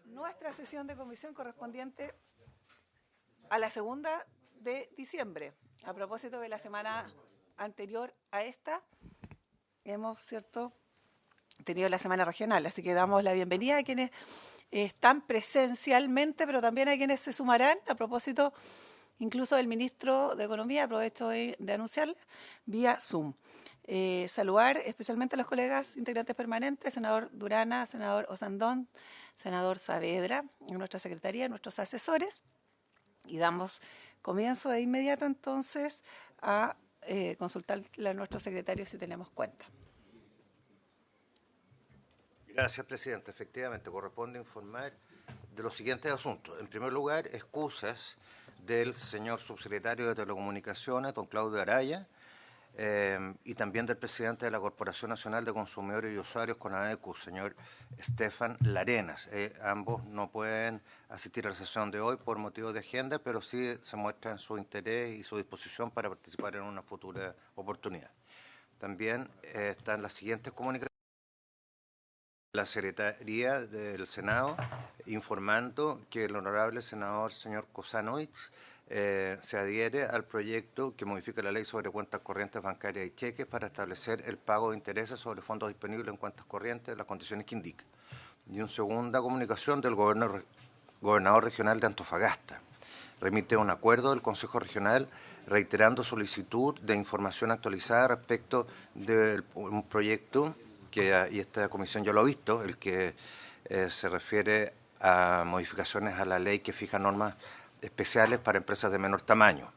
nuestra sesión de comisión correspondiente a la 2 de diciembre. A propósito de la semana anterior a esta, hemos, tenido la semana regional, así que damos la bienvenida a quienes están presencialmente, pero también a quienes se sumarán, a propósito incluso del ministro de Economía, aprovecho de anunciarle, vía Zoom. Saludar especialmente a los colegas integrantes permanentes, senador Durana, senador Osandón, senador Saavedra, en nuestra secretaría, nuestros asesores, y damos comienzo de inmediato entonces a consultarle a nuestro secretario si tenemos cuenta. Gracias, presidente. Efectivamente, corresponde informar de los siguientes asuntos. En primer lugar, excusas del señor subsecretario de Telecomunicaciones, don Claudio Araya, y también del presidente de la Corporación Nacional de Consumidores y Usuarios, CONADECU, señor Estefan Larenas. Ambos no pueden asistir a la sesión de hoy por motivos de agenda, pero sí se muestran su interés y su disposición para participar en una futura oportunidad. También están las siguientes comunicaciones. La Secretaría del Senado informando que el honorable senador señor Kosanovich se adhiere al proyecto que modifica la ley sobre cuentas corrientes bancarias y cheques para establecer el pago de intereses sobre fondos disponibles en cuentas corrientes en las condiciones que indica. Y una segunda comunicación del gobernador regional de Antofagasta. Remite un acuerdo del Consejo Regional reiterando solicitud de información actualizada respecto de un proyecto y esta comisión ya lo ha visto, el que se refiere a modificaciones a la ley que fija normas especiales para empresas de menor tamaño,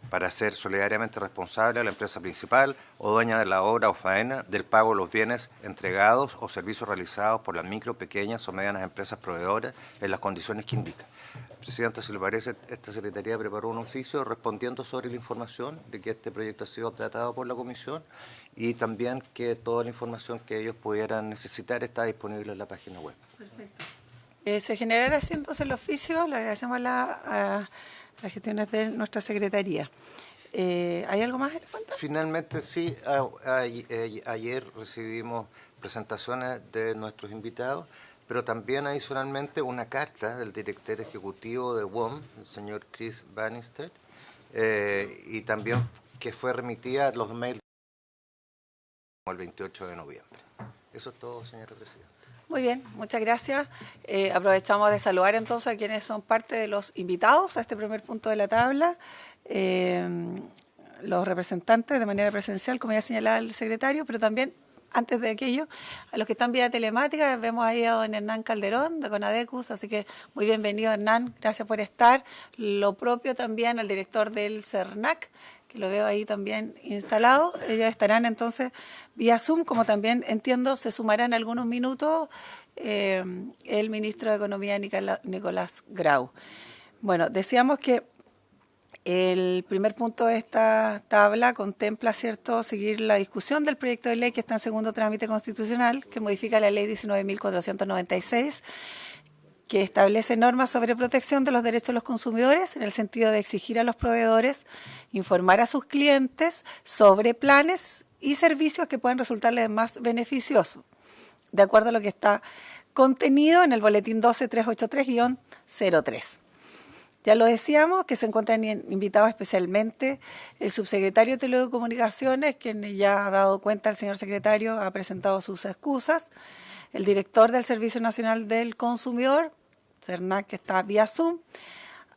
para ser solidariamente responsable a la empresa principal o dueña de la obra o faena del pago de los bienes entregados o servicios realizados por las micro, pequeñas o medianas empresas proveedoras en las condiciones que indica. Presidenta, si le parece, esta Secretaría preparó un oficio respondiendo sobre la información de que este proyecto ha sido tratado por la Comisión y también que toda la información que ellos pudieran necesitar está disponible en la página web. Perfecto. Se generará así entonces el oficio, le agradecemos a las gestiones de nuestra Secretaría. ¿Hay algo más en cuenta? Finalmente, sí, ayer recibimos presentaciones de nuestros invitados, pero también adicionalmente una carta del director ejecutivo de WOM, el señor Chris Bannister, y también que fue remitida a los mails el 28 de noviembre. Eso es todo, señora presidenta. Muy bien, muchas gracias. Aprovechamos de saludar entonces a quienes son parte de los invitados a este primer punto de la tabla. Los representantes de manera presencial, como ya señalaba el secretario, pero también, antes de aquello, a los que están vía telemática, vemos ahí a don Hernán Calderón, de CONADECUS, así que muy bienvenido, Hernán, gracias por estar. Lo propio también al director del CERNAC, que lo veo ahí también instalado. Ellos estarán entonces vía Zoom, como también entiendo, se sumarán algunos minutos el ministro de Economía, Nicolás Grau. Bueno, decíamos que el primer punto de esta tabla contempla, seguir la discusión del proyecto de ley que está en segundo trámite constitucional, que modifica la ley 19.496, que establece normas sobre protección de los derechos de los consumidores en el sentido de exigir a los proveedores informar a sus clientes sobre planes y servicios que pueden resultarles más beneficiosos, de acuerdo a lo que está contenido en el boletín 12383-03. Ya lo decíamos, que se encuentran invitados especialmente el subsecretario de Telecomunicaciones, quien ya ha dado cuenta al señor secretario, ha presentado sus excusas, el director del Servicio Nacional del Consumidor, CERNAC, que está vía Zoom,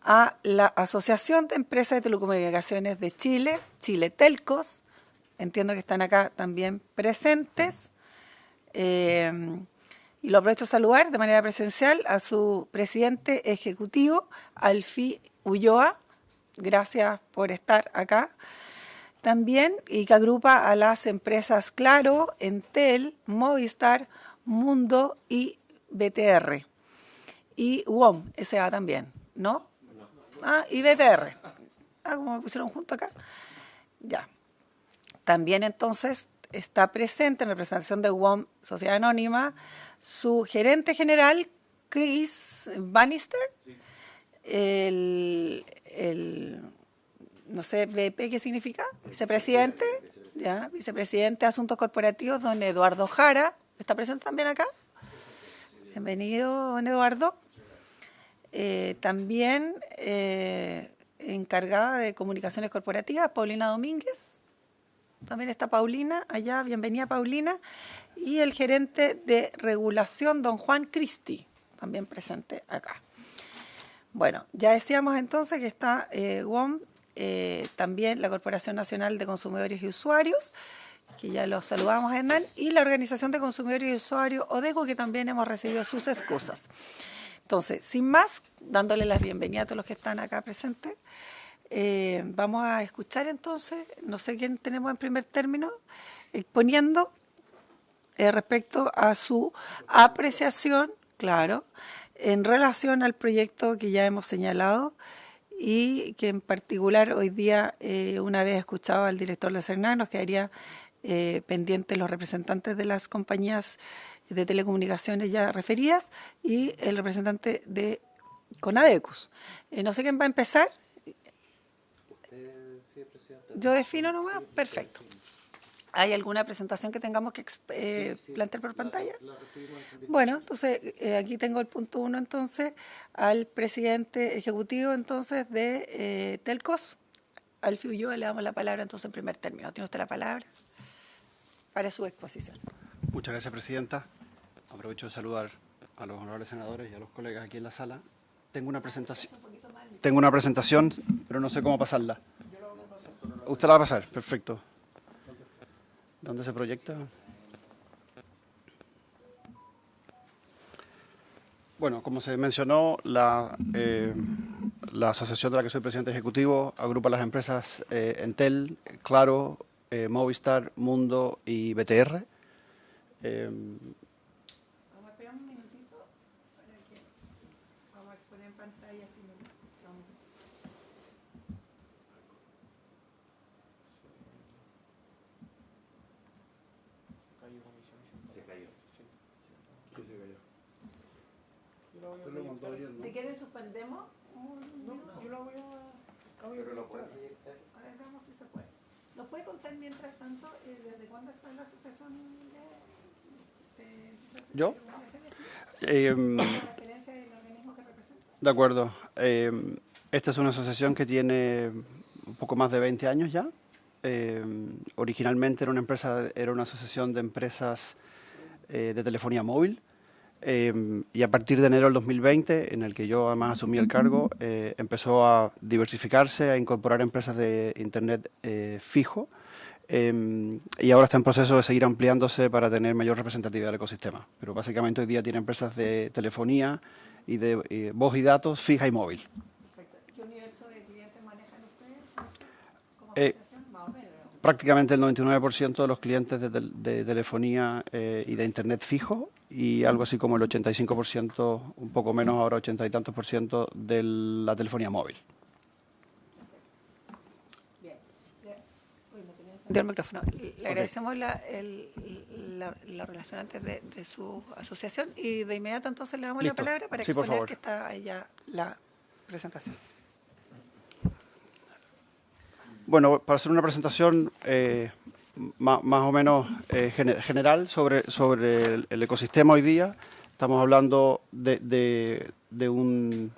a la Asociación de Empresas de Telecomunicaciones de Chile, Chile Telcos, entiendo que están acá también presentes, y lo aprovecho a saludar de manera presencial a su presidente ejecutivo, Alfí Ulloa. Gracias por estar acá. También, y que agrupa a las empresas Claro, Entel, Movistar, Mundo y BTR. Y WOM, S.A. también, ¿no? Y BTR. Como me pusieron junto acá. Ya. También entonces está presente en representación de WOM Sociedad Anónima su gerente general, Chris Bannister, sí. No sé, VP, ¿qué significa? Vicepresidente, ya, vicepresidente de Asuntos Corporativos, don Eduardo Jara, ¿está presente también acá? Bienvenido, don Eduardo. También encargada de comunicaciones corporativas, Paulina Domínguez. También está Paulina allá, bienvenida Paulina. Y el gerente de regulación, don Juan Cristi, también presente acá. Bueno, ya decíamos entonces que está WOM, también la Corporación Nacional de Consumidores y Usuarios, que ya los saludamos, Hernán, y la Organización de Consumidores y Usuarios, ODECO, que también hemos recibido sus excusas. Entonces, sin más, dándole las bienvenidas a todos los que están acá presentes, vamos a escuchar entonces, no sé quién tenemos en primer término, exponiendo respecto a su apreciación, claro, en relación al proyecto que ya hemos señalado y que en particular hoy día, una vez escuchado al director de CERNAC, nos quedaría pendientes los representantes de las compañías de telecomunicaciones ya referidas y el representante de Conadecus. No sé quién va a empezar. Yo defino nomás, perfecto. ¿Hay alguna presentación que tengamos que plantear por pantalla? Bueno, entonces aquí tengo el punto 1 entonces al presidente ejecutivo entonces de Telcos, Alfio Ulloa, le damos la palabra entonces en primer término. Tiene usted la palabra para su exposición. Muchas gracias, presidenta. Aprovecho de saludar a los honorables senadores y a los colegas aquí en la sala. Tengo una presentación, pero no sé cómo pasarla. ¿Usted la va a pasar? Perfecto. ¿Dónde se proyecta? Bueno, como se mencionó, la asociación de la que soy presidente ejecutivo agrupa las empresas Entel, Claro, Movistar, Mundo y BTR. Vamos a esperar un minutito para que vamos a exponer en pantalla. Si no, vamos. Si quieren suspendemos. Yo lo voy a... Pero lo puede proyectar. A ver, veamos si se puede. ¿Nos puede contar mientras tanto desde cuándo está en la asociación de ¿Yo? referencia del organismo que representa? De acuerdo. Esta es una asociación que tiene un poco más de 20 años ya. Originalmente era una asociación de empresas de telefonía móvil. Y a partir de enero del 2020, en el que yo además asumí el cargo, empezó a diversificarse, a incorporar empresas de Internet fijo, y ahora está en proceso de seguir ampliándose para tener mayor representatividad del ecosistema. Pero básicamente hoy día tiene empresas de telefonía y de voz y datos fija y móvil. Perfecto. ¿Qué universo de clientes manejan ustedes como asociación? Más o menos. Prácticamente el 99% de los clientes de telefonía y de Internet fijo, y algo así como el 85%, un poco menos ahora, 80 y tantos % de la telefonía móvil. Bien. Del micrófono. Le agradecemos la relación antes de su asociación y de inmediato entonces le damos Listo. la palabra para Sí, por exponer favor. que está ahí ya la presentación. Bueno, para hacer una presentación más o menos general sobre el ecosistema hoy día, estamos hablando de un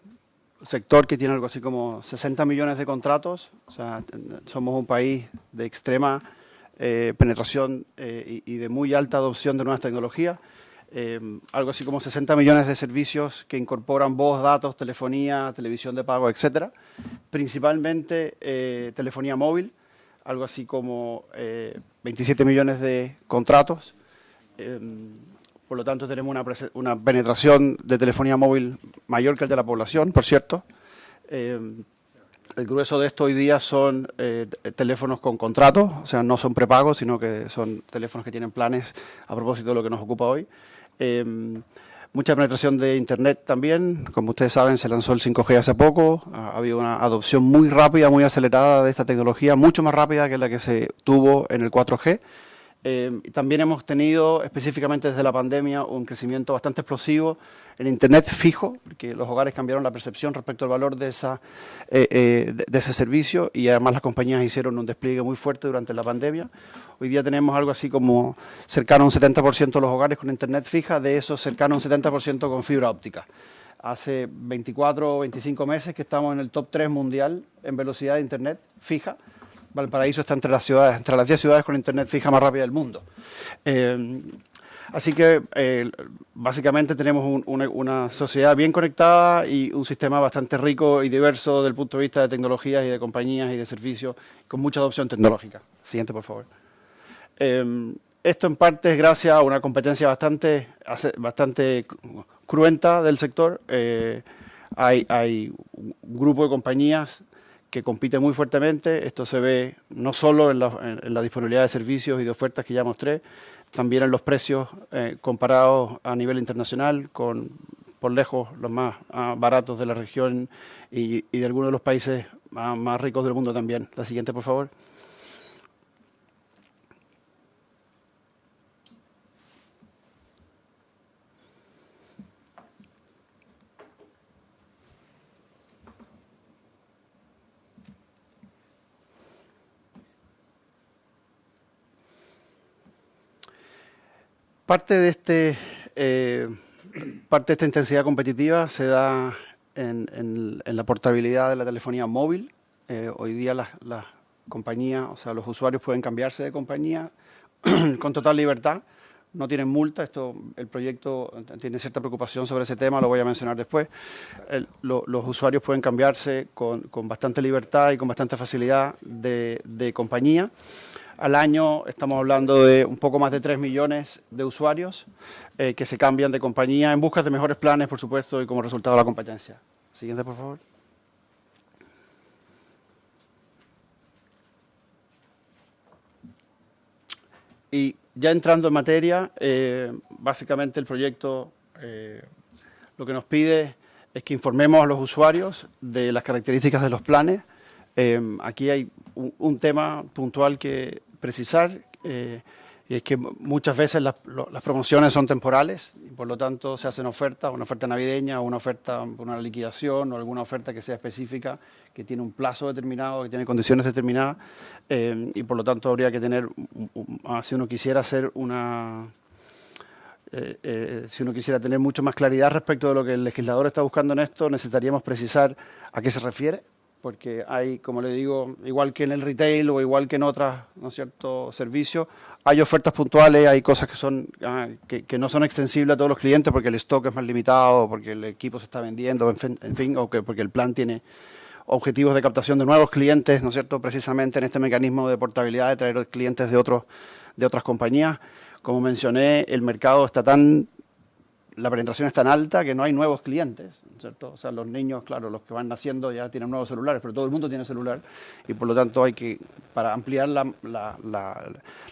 sector que tiene algo así como 60 millones de contratos. O sea, somos un país de extrema penetración y de muy alta adopción de nuevas tecnologías. Algo así como 60 millones de servicios que incorporan voz, datos, telefonía, televisión de pago, etcétera. Principalmente telefonía móvil, algo así como 27 millones de contratos. Por lo tanto, tenemos una penetración de telefonía móvil mayor que el de la población, por cierto. El grueso de esto hoy día son teléfonos con contratos, o sea, no son prepagos, sino que son teléfonos que tienen planes a propósito de lo que nos ocupa hoy. Mucha penetración de Internet también. Como ustedes saben, se lanzó el 5G hace poco. Ha habido una adopción muy rápida, muy acelerada de esta tecnología, mucho más rápida que la que se tuvo en el 4G. También hemos tenido, específicamente desde la pandemia, un crecimiento bastante explosivo en Internet fijo, porque los hogares cambiaron la percepción respecto al valor de ese servicio, y además las compañías hicieron un despliegue muy fuerte durante la pandemia. Hoy día tenemos algo así como cercano a un 70% de los hogares con Internet fija, de esos cercano a un 70% con fibra óptica. Hace 24 o 25 meses que estamos en el top 3 mundial en velocidad de Internet fija. Valparaíso está entre las 10 ciudades con Internet fija más rápida del mundo. Así que básicamente tenemos una sociedad bien conectada y un sistema bastante rico y diverso desde el punto de vista de tecnologías y de compañías y de servicios, con mucha adopción tecnológica. Siguiente, por favor. Esto en parte es gracias a una competencia bastante cruenta del sector. Hay un grupo de compañías que compite muy fuertemente. Esto se ve no solo en la disponibilidad de servicios y de ofertas que ya mostré, también en los precios comparados a nivel internacional, con por lejos los más baratos de la región y de algunos de los países más ricos del mundo también. La siguiente, por favor. Parte de esta intensidad competitiva se da en la portabilidad de la telefonía móvil. Hoy día las compañías, o sea, los usuarios pueden cambiarse de compañía con total libertad. No tienen multa. El proyecto tiene cierta preocupación sobre ese tema, lo voy a mencionar después. Los usuarios pueden cambiarse con bastante libertad y con bastante facilidad de compañía. Al año estamos hablando de un poco más de 3 millones de usuarios que se cambian de compañía en busca de mejores planes, por supuesto, y como resultado de la competencia. Siguiente, por favor. Y ya entrando en materia, básicamente el proyecto lo que nos pide es que informemos a los usuarios de las características de los planes. Aquí hay un tema puntual que precisar, y es que muchas veces las promociones son temporales y por lo tanto se hacen ofertas, una oferta navideña o una oferta por una liquidación o alguna oferta que sea específica, que tiene un plazo determinado, que tiene condiciones determinadas, y por lo tanto habría que tener, si uno quisiera hacer si uno quisiera tener mucho más claridad respecto de lo que el legislador está buscando en esto, necesitaríamos precisar a qué se refiere, porque hay, como le digo, igual que en el retail o igual que en otros, ¿no es cierto?, servicios, hay ofertas puntuales, hay cosas que no son extensibles a todos los clientes porque el stock es más limitado, porque el equipo se está vendiendo, en fin, o porque el plan tiene objetivos de captación de nuevos clientes, ¿no es cierto?, precisamente en este mecanismo de portabilidad, de traer clientes de otras compañías. Como mencioné, el mercado está la penetración es tan alta que no hay nuevos clientes, ¿cierto? O sea, los niños, claro, los que van naciendo ya tienen nuevos celulares, pero todo el mundo tiene celular y por lo tanto para ampliar la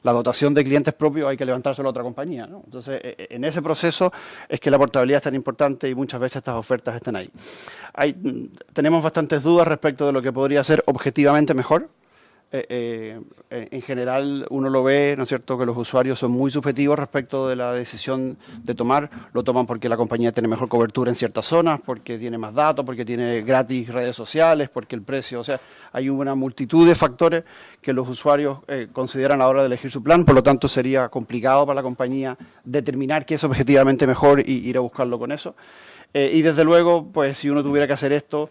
dotación de clientes propios hay que levantarse a otra compañía, ¿no? Entonces, en ese proceso es que la portabilidad es tan importante y muchas veces estas ofertas están ahí. Tenemos bastantes dudas respecto de lo que podría ser objetivamente mejor. En general uno lo ve, ¿no es cierto?, que los usuarios son muy subjetivos respecto de la decisión de tomar. Lo toman porque la compañía tiene mejor cobertura en ciertas zonas, porque tiene más datos, porque tiene gratis redes sociales, porque el precio, o sea, hay una multitud de factores que los usuarios consideran a la hora de elegir su plan. Por lo tanto, sería complicado para la compañía determinar qué es objetivamente mejor y ir a buscarlo con eso. Y desde luego, pues si uno tuviera que hacer esto,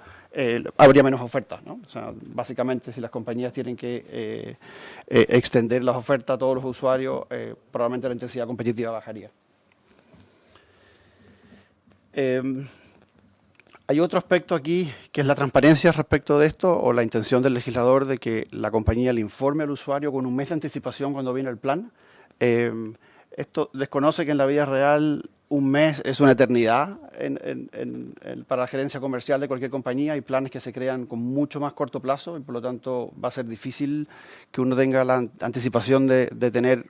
habría menos ofertas, ¿no? O sea, básicamente, si las compañías tienen que extender las ofertas a todos los usuarios, probablemente la intensidad competitiva bajaría. Hay otro aspecto aquí, que es la transparencia respecto de esto, o la intención del legislador de que la compañía le informe al usuario con un mes de anticipación cuando viene el plan. Esto desconoce que en la vida real un mes es una eternidad para la gerencia comercial de cualquier compañía. Hay planes que se crean con mucho más corto plazo y por lo tanto va a ser difícil que uno tenga la anticipación de tener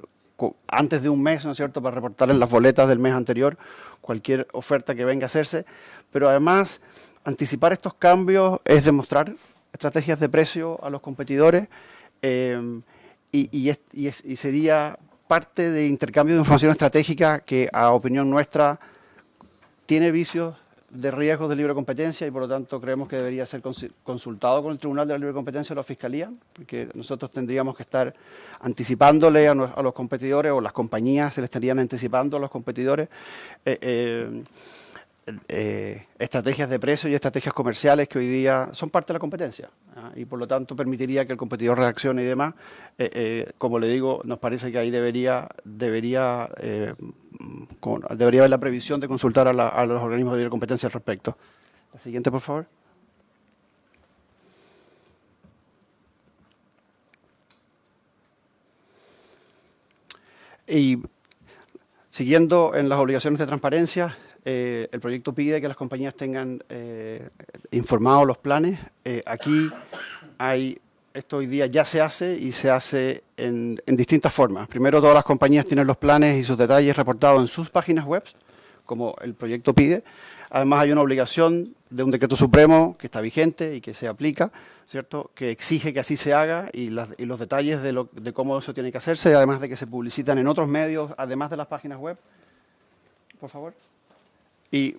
antes de un mes, ¿no es cierto?, para reportar en las boletas del mes anterior cualquier oferta que venga a hacerse. Pero además, anticipar estos cambios es demostrar estrategias de precio a los competidores y sería parte de intercambio de información estratégica que, a opinión nuestra, tiene vicios de riesgos de libre competencia y por lo tanto creemos que debería ser consultado con el Tribunal de la Libre Competencia o la Fiscalía, porque nosotros tendríamos que estar anticipándole a los competidores, o las compañías se le estarían anticipando a los competidores estrategias de precio y estrategias comerciales que hoy día son parte de la competencia, y por lo tanto permitiría que el competidor reaccione y demás. Como le digo, nos parece que ahí debería haber la previsión de consultar a los organismos de libre competencia al respecto. La siguiente, por favor. Y siguiendo en las obligaciones de transparencia, el proyecto pide que las compañías tengan informados los planes. Aquí esto hoy día ya se hace, y se hace en distintas formas. Primero, todas las compañías tienen los planes y sus detalles reportados en sus páginas web, como el proyecto pide. Además, hay una obligación de un decreto supremo que está vigente y que se aplica, ¿cierto?, que exige que así se haga, y los detalles de cómo eso tiene que hacerse, además de que se publicitan en otros medios, además de las páginas web. Por favor. Y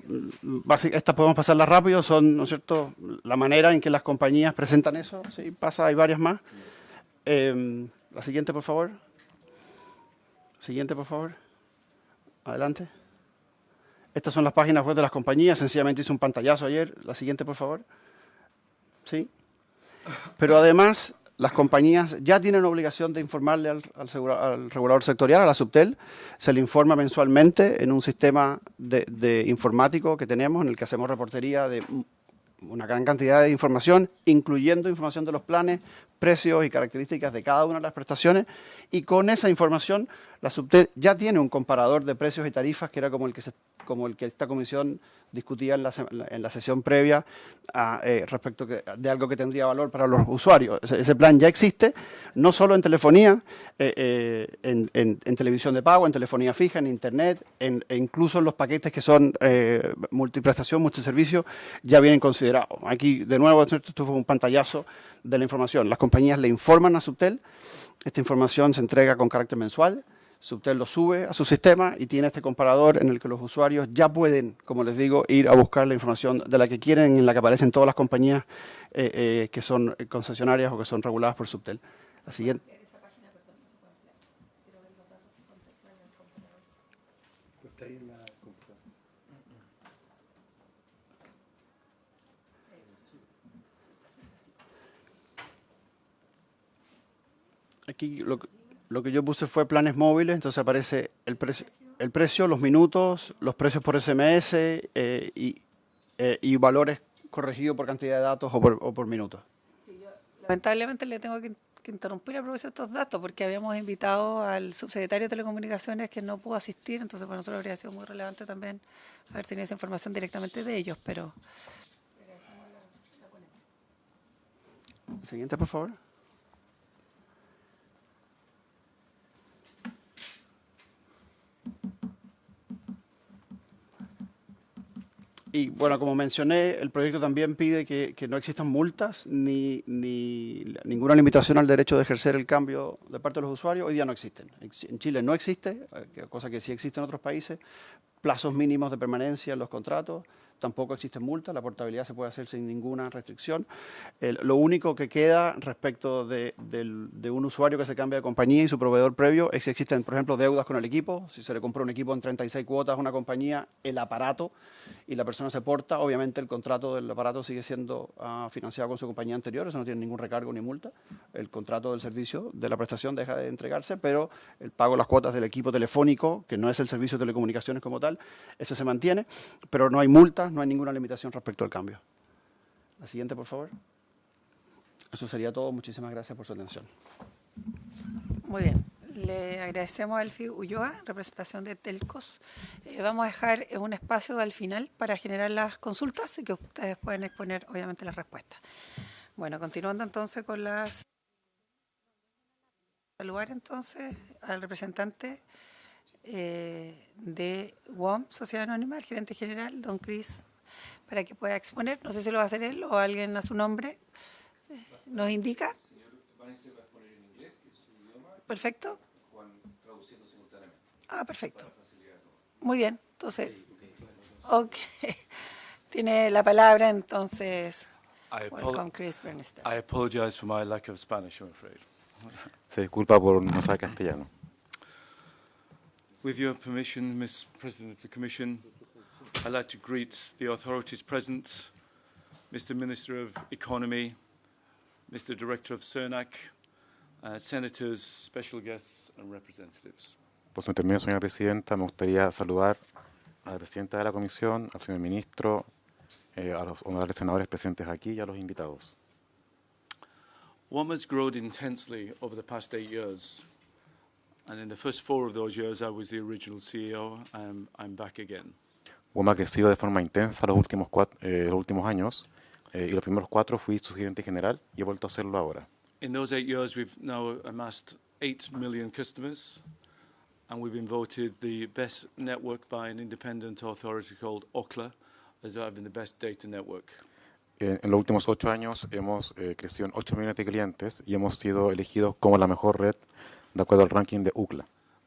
estas podemos pasarlas rápido, son, ¿no es cierto?, la manera en que las compañías presentan eso. Sí, hay varias más. La siguiente, por favor. Siguiente, por favor. Adelante. Estas son las páginas web de las compañías. Sencillamente hice un pantallazo ayer. La siguiente, por favor. Sí. Pero además, las compañías ya tienen obligación de informarle al regulador sectorial, a la Subtel. Se le informa mensualmente en un sistema de informático que tenemos, en el que hacemos reportería de una gran cantidad de información, incluyendo información de los planes, precios y características de cada una de las prestaciones. Y con esa información, la Subtel ya tiene un comparador de precios y tarifas, que era como el que esta comisión discutía en la sesión previa respecto de algo que tendría valor para los usuarios. Ese plan ya existe, no solo en telefonía, en televisión de pago, en telefonía fija, en Internet, e incluso en los paquetes que son multiprestación, multiservicio, ya vienen considerados. Aquí, de nuevo, esto fue un pantallazo de la información. Las compañías le informan a Subtel, esta información se entrega con carácter mensual, Subtel lo sube a su sistema y tiene este comparador en el que los usuarios ya pueden, como les digo, ir a buscar la información de la que quieren, en la que aparecen todas las compañías que son concesionarias o que son reguladas por Subtel. La siguiente. Aquí lo que yo puse fue planes móviles, entonces aparece el precio, los minutos, los precios por SMS y valores corregidos por cantidad de datos o por minutos. Sí, yo lamentablemente le tengo que interrumpir a propósito de estos datos, porque habíamos invitado al subsecretario de Telecomunicaciones que no pudo asistir, entonces para nosotros habría sido muy relevante también haber tenido esa información directamente de ellos, pero... Siguiente, por favor. Y bueno, como mencioné, el proyecto también pide que no existan multas ni ninguna limitación al derecho de ejercer el cambio de parte de los usuarios. Hoy día no existen. En Chile no existe, cosa que sí existe en otros países, plazos mínimos de permanencia en los contratos. Tampoco existen multas, la portabilidad se puede hacer sin ninguna restricción. Lo único que queda respecto de un usuario que se cambia de compañía y su proveedor previo es si existen, por ejemplo, deudas con el equipo. Si se le compró un equipo en 36 cuotas a una compañía, el aparato, y la persona se porta, obviamente el contrato del aparato sigue siendo financiado con su compañía anterior, eso no tiene ningún recargo ni multa. El contrato del servicio de la prestación deja de entregarse, pero el pago de las cuotas del equipo telefónico, que no es el servicio de telecomunicaciones como tal, ese se mantiene, pero no hay multa, no hay ninguna limitación respecto al cambio. La siguiente, por favor. Eso sería todo. Muchísimas gracias por su atención. Muy bien. Le agradecemos a Elfi Ulloa, representación de Telcos. Vamos a dejar un espacio al final para generar las consultas y que ustedes pueden exponer, obviamente, las respuestas. Bueno, continuando entonces con las... Saludar entonces al representante de WOM, Sociedad Anónima, el gerente general, don Chris, para que pueda exponer. No sé si lo va a hacer él o alguien a su nombre. ¿Nos indica? Perfecto. Ah, perfecto. Muy bien, entonces, ok. Tiene la palabra entonces. Welcome, Chris Bernstein. I apologize for my lack of Spanish, I'm afraid. Se disculpa por no saber castellano. With your permission, Ms. President of the Commission, I'd like to greet the authorities present, Mr. Minister of Economy, Mr. Director of CERNAC, senators, special guests, and representatives. Por su término, señora presidenta, me gustaría saludar a la presidenta de la Comisión, al señor ministro, a los honorables senadores presentes aquí y a los invitados. WOM has grown intensely over the past 8 years. And in the first 4 of those years, I was the original CEO, and I'm back again. WOM ha crecido de forma intensa los últimos años, y los primeros 4 fui su gerente general y he vuelto a hacerlo ahora. In those 8 years, we've now amassed 8 million customers, and we've been voted the best network by an independent authority called Ookla as having the best data network. En los últimos 8 años hemos crecido en 8 millones de clientes y hemos sido elegidos como la mejor red de acuerdo al ranking de Ookla.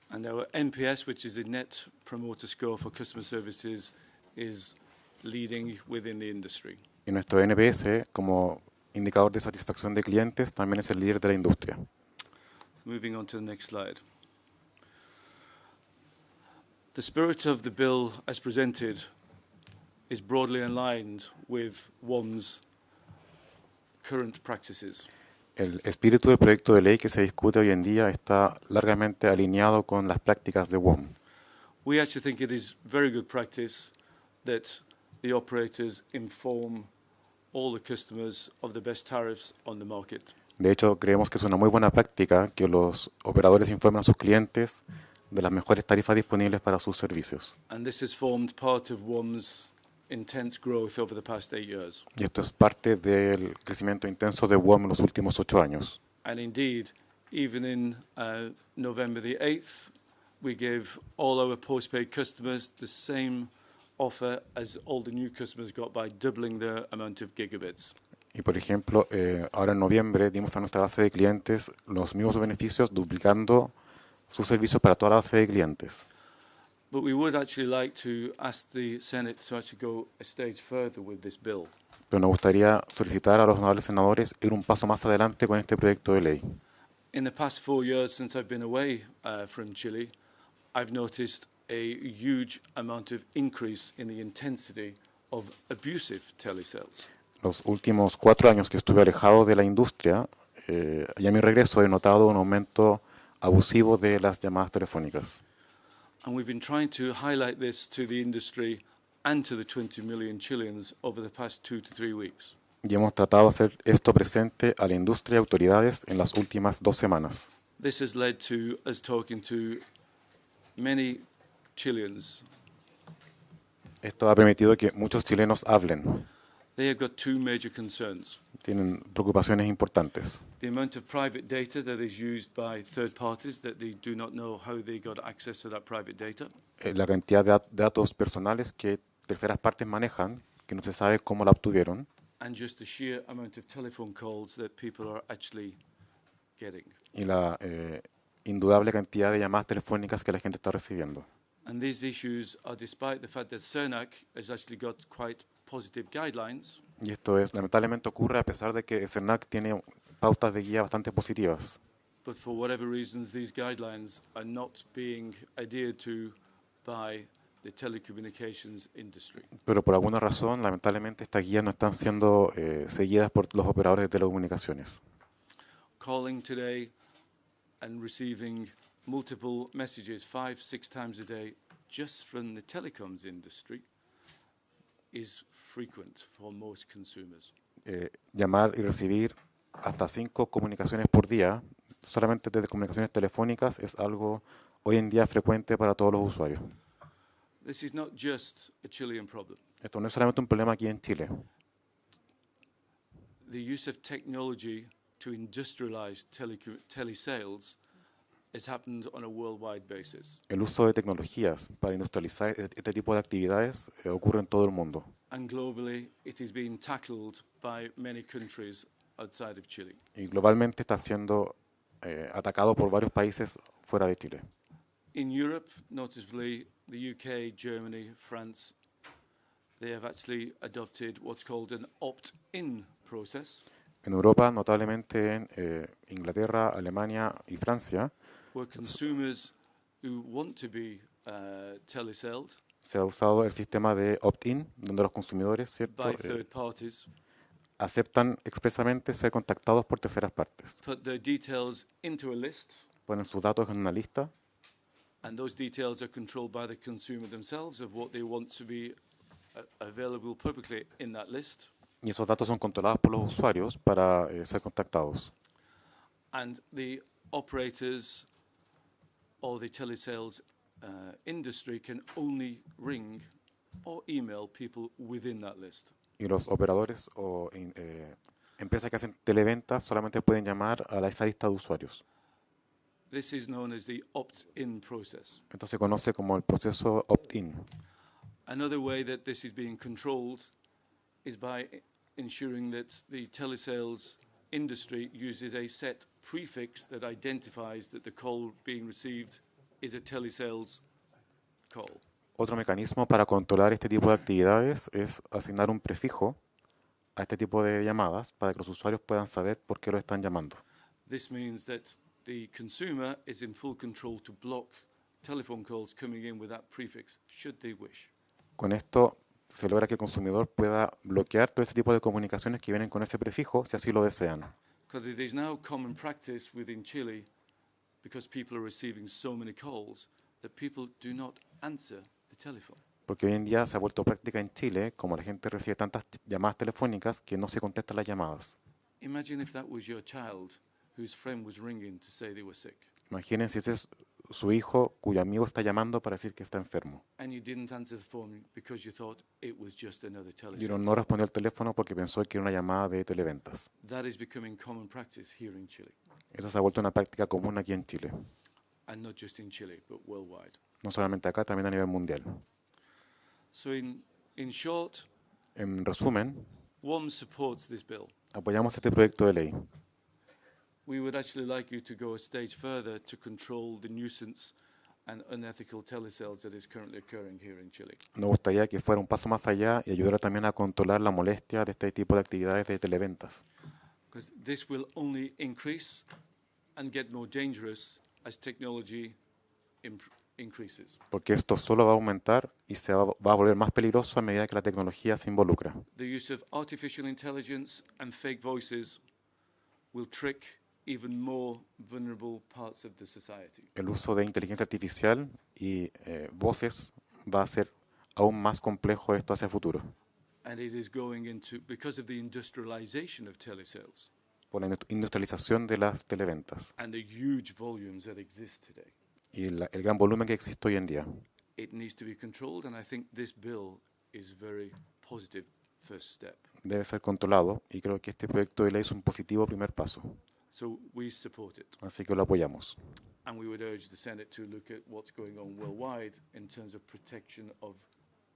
And our NPS, which is the Net Promoter Score for Customer Services, is leading within the industry. Y nuestro NPS, como indicador de satisfacción de clientes, también es el líder de la industria. Moving on to the next slide. The spirit of the bill as presented is broadly aligned with WOM's current practices. El espíritu del proyecto de ley que se discute hoy en día está largamente alineado con las prácticas de WOM. We actually think it is very good practice that the operators inform all the customers of the best tariffs on the market. De hecho, creemos que es una muy buena práctica que los operadores informen a sus clientes de las mejores tarifas disponibles para sus servicios. And this has formed part of WOM's intense growth over the past 8 years. Y esto es parte del crecimiento intenso de WOM en los últimos 8 años. And indeed, even in November the 8th, we gave all our postpaid customers the same offer as all the new customers got by doubling their amount of gigabits. Y por ejemplo, ahora en noviembre dimos a nuestra base de clientes los mismos beneficios duplicando sus servicios para toda la base de clientes. But we would actually like to ask the Senate to actually go a stage further with this bill. Pero nos gustaría solicitar a los honorables senadores ir un paso más adelante con este proyecto de ley. In the past 4 years since I've been away from Chile, I've noticed a huge amount of increase in the intensity of abusive telesales. Los últimos 4 años que estuve alejado de la industria, y a mi regreso he notado un aumento abusivo de las llamadas telefónicas. And we've been trying to highlight this to the industry and to the 20 million Chileans over the past 2 to 3 weeks. Y hemos tratado de hacer esto presente a la industria y autoridades en las últimas 2 semanas. This has led to us talking to many Chileans. Esto ha permitido que muchos chilenos hablen. They have got 2 major concerns. Tienen preocupaciones importantes. The amount of private data that is used by third parties that they do not know how they got access to that private data. La cantidad de datos personales que terceras partes manejan, que no se sabe cómo la obtuvieron. And just the sheer amount of telephone calls that people are actually getting. Y la indudable cantidad de llamadas telefónicas que la gente está recibiendo. And these issues are despite the fact that CERNAC has actually got quite positive guidelines. Y esto lamentablemente ocurre a pesar de que el CERNAC tiene pautas de guía bastante positivas. But for whatever reasons, these guidelines are not being adhered to by the telecommunications industry. Pero por alguna razón, lamentablemente, estas guías no están siendo seguidas por los operadores de telecomunicaciones. Calling today and receiving multiple messages 5-6 times a day just from the telecoms industry is frequent for most consumers. Llamar y recibir hasta 5 comunicaciones por día, solamente de comunicaciones telefónicas, es algo hoy en día frecuente para todos los usuarios. This is not just a Chilean problem. Esto no es solamente un problema aquí en Chile. The use of technology to industrialize telesales has happened on a worldwide basis. El uso de tecnologías para industrializar este tipo de actividades ocurre en todo el mundo. And globally, it is being tackled by many countries outside of Chile. Y globalmente está siendo atacado por varios países fuera de Chile. In Europe, notably the UK, Germany, France, they have actually adopted what's called an opt-in process, En Europa, notablemente en Inglaterra, Alemania y Francia, where consumers who want to be telesold se ha usado el sistema de opt-in, donde los consumidores, ¿cierto?, by third parties aceptan expresamente ser contactados por terceras partes. put their details into a list, Ponen sus datos en una lista and those details are controlled by the consumer themselves of what they want to be available publicly in that list. y esos datos son controlados por los usuarios para ser contactados. And the operators or the telesales industry can only ring or email people within that list. Y los operadores o empresas que hacen televentas solamente pueden llamar a esa lista de usuarios. This is known as the opt-in process. Esto se conoce como el proceso opt-in. Another way that this is being controlled is by ensuring that the telesales industry uses a set prefix that identifies that the call being received is a telesales call. Otro mecanismo para controlar este tipo de actividades es asignar un prefijo a este tipo de llamadas para que los usuarios puedan saber por qué lo están llamando. This means that the consumer is in full control to block telephone calls coming in with that prefix, should they wish. Con esto se logra que el consumidor pueda bloquear todo ese tipo de comunicaciones que vienen con ese prefijo si así lo desean. Because it is now common practice within Chile, because people are receiving so many calls, that people do not answer the telephone. Porque hoy en día se ha vuelto práctica en Chile, como la gente recibe tantas llamadas telefónicas, que no se contestan las llamadas. Imagine if that was your child whose friend was ringing to say they were sick, Imaginen si ese es su hijo cuyo amigo está llamando para decir que está enfermo. and you didn't answer the phone because you thought it was just another Y uno telesales. no respondió al teléfono porque pensó que era una llamada de televentas. That is becoming common practice here in Chile, Eso se ha vuelto una práctica común aquí en Chile. and not just in Chile, but worldwide. No solamente acá, también a nivel mundial. So in short, En resumen, WOM supports this bill. apoyamos este proyecto de ley. We would actually like you to go a stage further to control the nuisance and unethical telesales that is currently occurring here in Chile. Nos gustaría que fuera un paso más allá y ayudara también a controlar la molestia de este tipo de actividades de televentas. Because this will only increase and get more dangerous as technology increases. Porque esto solo va a aumentar y se va a volver más peligroso a medida que la tecnología se involucra. The use of artificial intelligence and fake voices will trick even more vulnerable parts of the society. El uso de inteligencia artificial y voces va a ser aún más complejo esto hacia el futuro. And it is going into, because of the industrialization of telesales Por la industrialización de las televentas and the huge volumes that exist today, y el gran volumen que existe hoy en día. it needs to be controlled, and I think this bill is very positive first step. Debe ser controlado y creo que este proyecto de ley es un positivo primer paso. So we support it, Así que lo apoyamos. and we would urge the Senate to look at what's going on worldwide in terms of protection of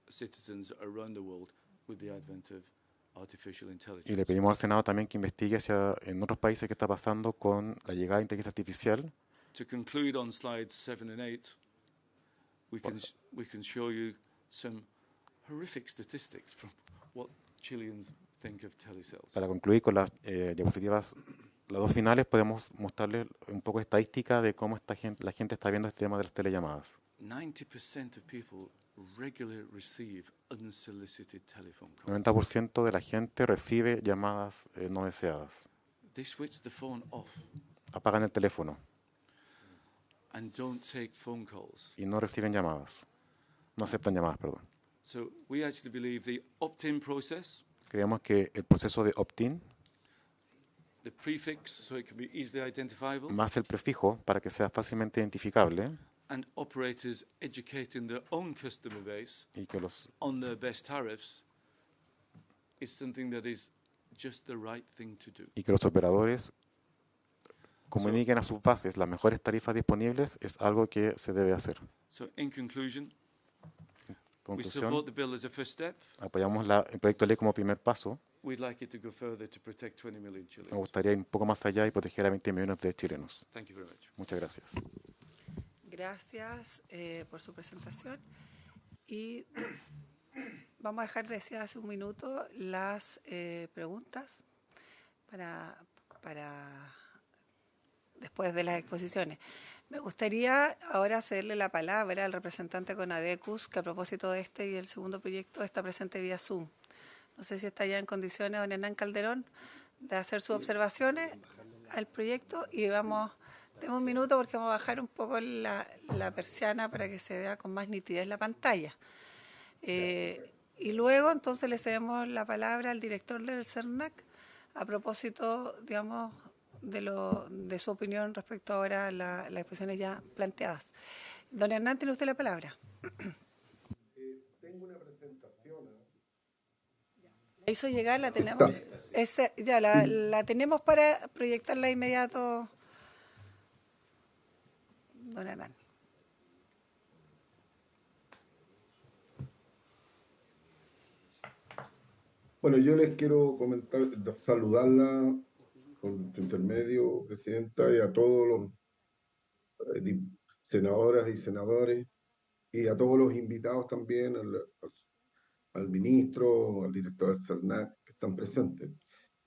citizens around the world with the advent of artificial Y le intelligence. pedimos al Senado también que investigue en otros países qué está pasando con la llegada de inteligencia artificial. To conclude on slides 7 and 8, we can show you some horrific statistics from what Chileans think of telesales. Para concluir con las diapositivas, las dos finales, podemos mostrarles un poco de estadística de cómo la gente está viendo este tema de las telellamadas. 90% of people regularly receive unsolicited telephone calls. 90% de la gente recibe llamadas no deseadas. They switch the phone off Apagan el teléfono and don't take phone calls. y no reciben llamadas. No aceptan llamadas, perdón. So we actually believe the opt-in process, Creemos que el proceso de opt-in the prefix so it can be easily identifiable, más el prefijo para que sea fácilmente identificable and operators educating their own customer base y que los on their best tariffs is something that is just the right thing to do. operadores comuniquen a sus bases las mejores tarifas disponibles es algo que se debe hacer. So in conclusion, we Conclusión, support the bill as a first step. apoyamos el proyecto de ley como primer paso. We'd like it to go further to protect 20 million Me Chileans. gustaría ir un poco más allá y proteger a 20 millones de chilenos. Thank you very much. Muchas gracias. Gracias por su presentación. Y vamos a dejar, decía hace un minuto, las preguntas para después de las exposiciones. Me gustaría ahora cederle la palabra al representante Conadecus, que a propósito de este y el segundo proyecto está presente vía Zoom. No sé si está ya en condiciones, don Hernán Calderón, de hacer sus observaciones al proyecto, y demos un minuto porque vamos a bajar un poco la persiana para que se vea con más nitidez la pantalla. Y luego entonces le cedemos la palabra al director del CERNAC a propósito, digamos, de su opinión respecto ahora a las exposiciones ya planteadas. Don Hernán, tiene usted la palabra. Tengo una presentación. La hizo llegar, la tenemos. Ya la tenemos para proyectarla de inmediato, don Hernán. Bueno, yo les quiero comentar, saludarla con tu intermedio, Presidenta, y a todos los senadoras y senadores, y a todos los invitados también, al ministro, al director del CERNAC, que están presentes.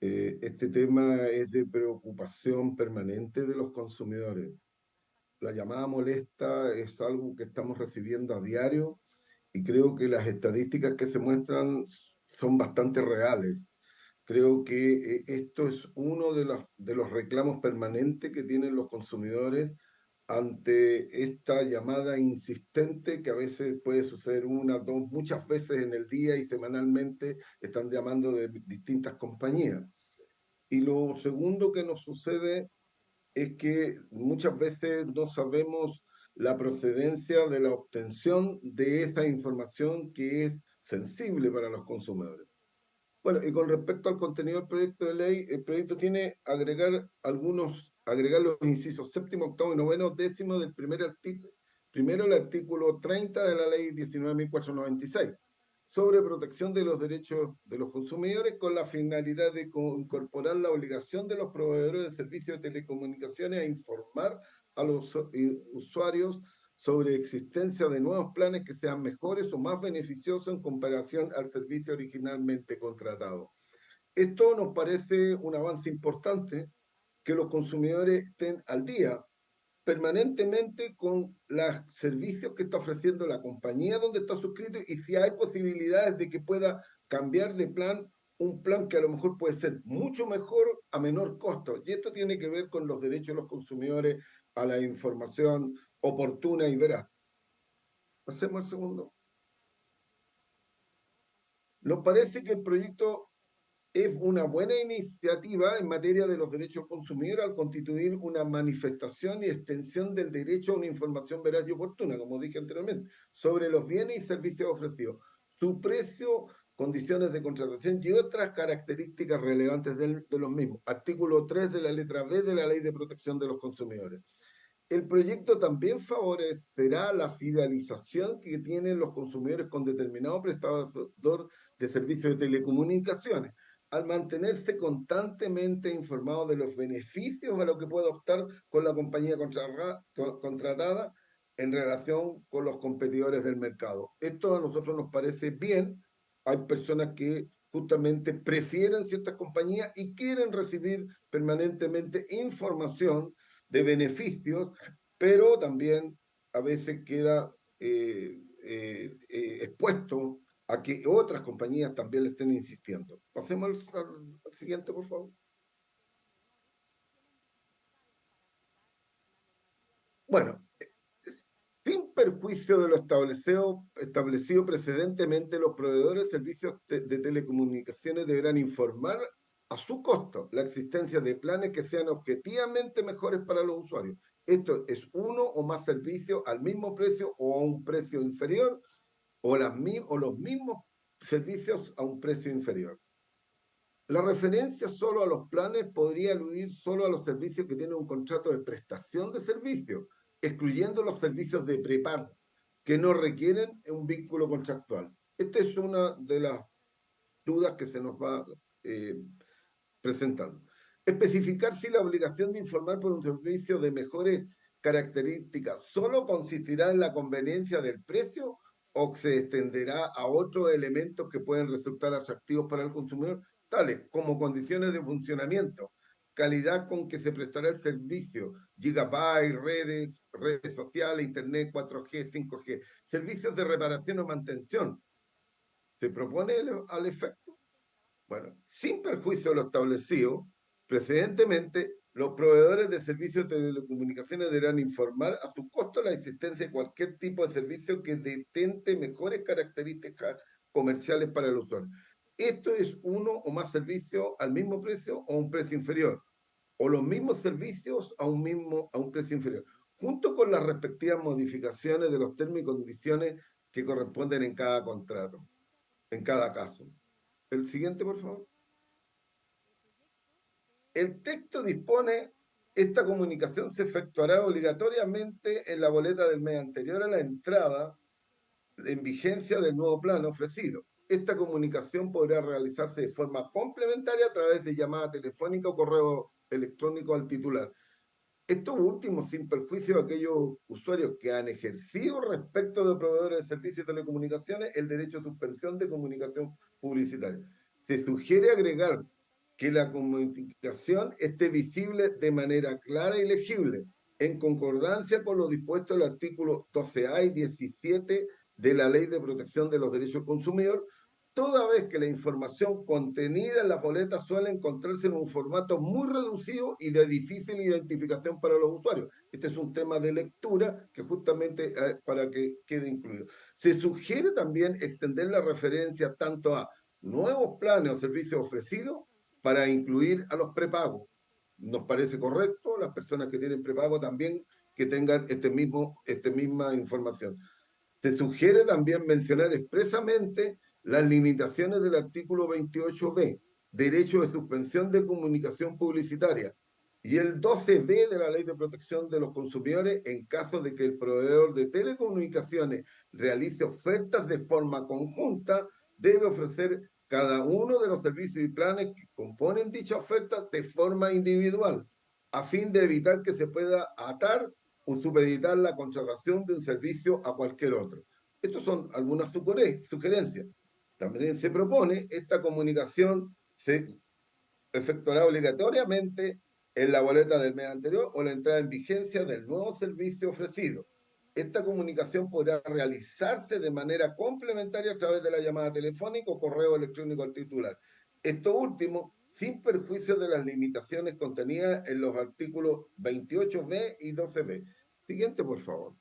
Este tema es de preocupación permanente de los consumidores. La llamada molesta es algo que estamos recibiendo a diario, y creo que las estadísticas que se muestran son bastante reales. Creo que esto es uno de los reclamos permanentes que tienen los consumidores ante esta llamada insistente, que a veces puede suceder una, dos, muchas veces en el día, y semanalmente están llamando de distintas compañías. Y lo segundo que nos sucede es que muchas veces no sabemos la procedencia de la obtención de esa información que es sensible para los consumidores. Bueno, y con respecto al contenido del proyecto de ley, el proyecto tiene agregar los incisos séptimo, octavo y noveno, décimo del primer artículo, primero el artículo 30 de la ley 19.496, sobre protección de los derechos de los consumidores, con la finalidad de incorporar la obligación de los proveedores de servicios de telecomunicaciones a informar a los usuarios sobre existencia de nuevos planes que sean mejores o más beneficiosos en comparación al servicio originalmente contratado. Esto nos parece un avance importante, que los consumidores estén al día permanentemente con los servicios que está ofreciendo la compañía donde está suscrito, y si hay posibilidades de que pueda cambiar de plan, un plan que a lo mejor puede ser mucho mejor a menor costo. Y esto tiene que ver con los derechos de los consumidores a la información oportuna y veraz. Hacemos el segundo. Nos parece que el proyecto es una buena iniciativa en materia de los derechos consumidores al constituir una manifestación y extensión del derecho a una información veraz y oportuna, como dije anteriormente, sobre los bienes y servicios ofrecidos, su precio, condiciones de contratación y otras características relevantes de los mismos. Artículo 3 de la letra B de la Ley de Protección de los Consumidores. El proyecto también favorecerá la fidelización que tienen los consumidores con determinado prestador de servicios de telecomunicaciones, al mantenerse constantemente informado de los beneficios a los que puede optar con la compañía contratada en relación con los competidores del mercado. Esto a nosotros nos parece bien. Hay personas que justamente prefieren ciertas compañías y quieren recibir permanentemente información de beneficios, pero también a veces queda expuesto a que otras compañías también le estén insistiendo. Pasemos al siguiente, por favor. Bueno, sin perjuicio de lo establecido precedentemente, los proveedores de servicios de telecomunicaciones deberán informar a su costo la existencia de planes que sean objetivamente mejores para los usuarios. Esto es uno o más servicios al mismo precio o a un precio inferior, o los mismos servicios a un precio inferior. La referencia solo a los planes podría aludir solo a los servicios que tienen un contrato de prestación de servicios, excluyendo los servicios de prepago, que no requieren un vínculo contractual. Esta es una de las dudas que se nos va presentando. Especificar si la obligación de informar por un servicio de mejores característica solo consistirá en la conveniencia del precio o se extenderá a otros elementos que pueden resultar atractivos para el consumidor, tales como condiciones de funcionamiento, calidad con que se prestará el servicio, gigabytes, redes sociales, internet 4G, 5G, servicios de reparación o mantención. ¿Se propone al efecto? Bueno, sin perjuicio de lo establecido precedentemente, los proveedores de servicios de telecomunicaciones deberán informar a su costo la existencia de cualquier tipo de servicio que detente mejores características comerciales para el usuario. Esto es uno o más servicios al mismo precio o a un precio inferior, o los mismos servicios a un precio inferior, junto con las respectivas modificaciones de los términos y condiciones que corresponden en cada contrato, en cada caso. El siguiente, por favor. El texto dispone, esta comunicación se efectuará obligatoriamente en la boleta del mes anterior a la entrada en vigencia del nuevo plan ofrecido. Esta comunicación podrá realizarse de forma complementaria a través de llamada telefónica o correo electrónico al titular. Esto último, sin perjuicio de aquellos usuarios que han ejercido respecto de proveedores de servicios de telecomunicaciones el derecho a suspensión de comunicación publicitaria. Se sugiere agregar que la comunicación esté visible de manera clara y legible, en concordancia con lo dispuesto en el artículo 12A y 17 de la Ley de Protección de los Derechos del Consumidor, toda vez que la información contenida en la boleta suele encontrarse en un formato muy reducido y de difícil identificación para los usuarios. Este es un tema de lectura que justamente para que quede incluido. Se sugiere también extender la referencia tanto a nuevos planes o servicios ofrecidos para incluir a los prepagos. Nos parece correcto, las personas que tienen prepago también que tengan esta misma información. Se sugiere también mencionar expresamente las limitaciones del artículo 28b, derecho de suspensión de comunicación publicitaria, y el 12b de la Ley de Protección de los Consumidores en caso de que el proveedor de telecomunicaciones realice ofertas de forma conjunta, debe ofrecer cada uno de los servicios y planes que componen dicha oferta de forma individual, a fin de evitar que se pueda atar o supeditar la contratación de un servicio a cualquier otro. Estas son algunas sugerencias. También se propone esta comunicación se efectuará obligatoriamente en la boleta del mes anterior o la entrada en vigencia del nuevo servicio ofrecido. Esta comunicación podrá realizarse de manera complementaria a través de la llamada telefónica o correo electrónico al titular. Esto último, sin perjuicio de las limitaciones contenidas en los artículos 28b y 12b. Siguiente, por favor.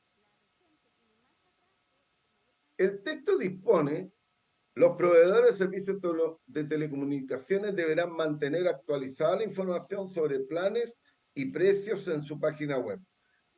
El texto dispone, los proveedores de servicios de telecomunicaciones deberán mantener actualizada la información sobre planes y precios en su página web.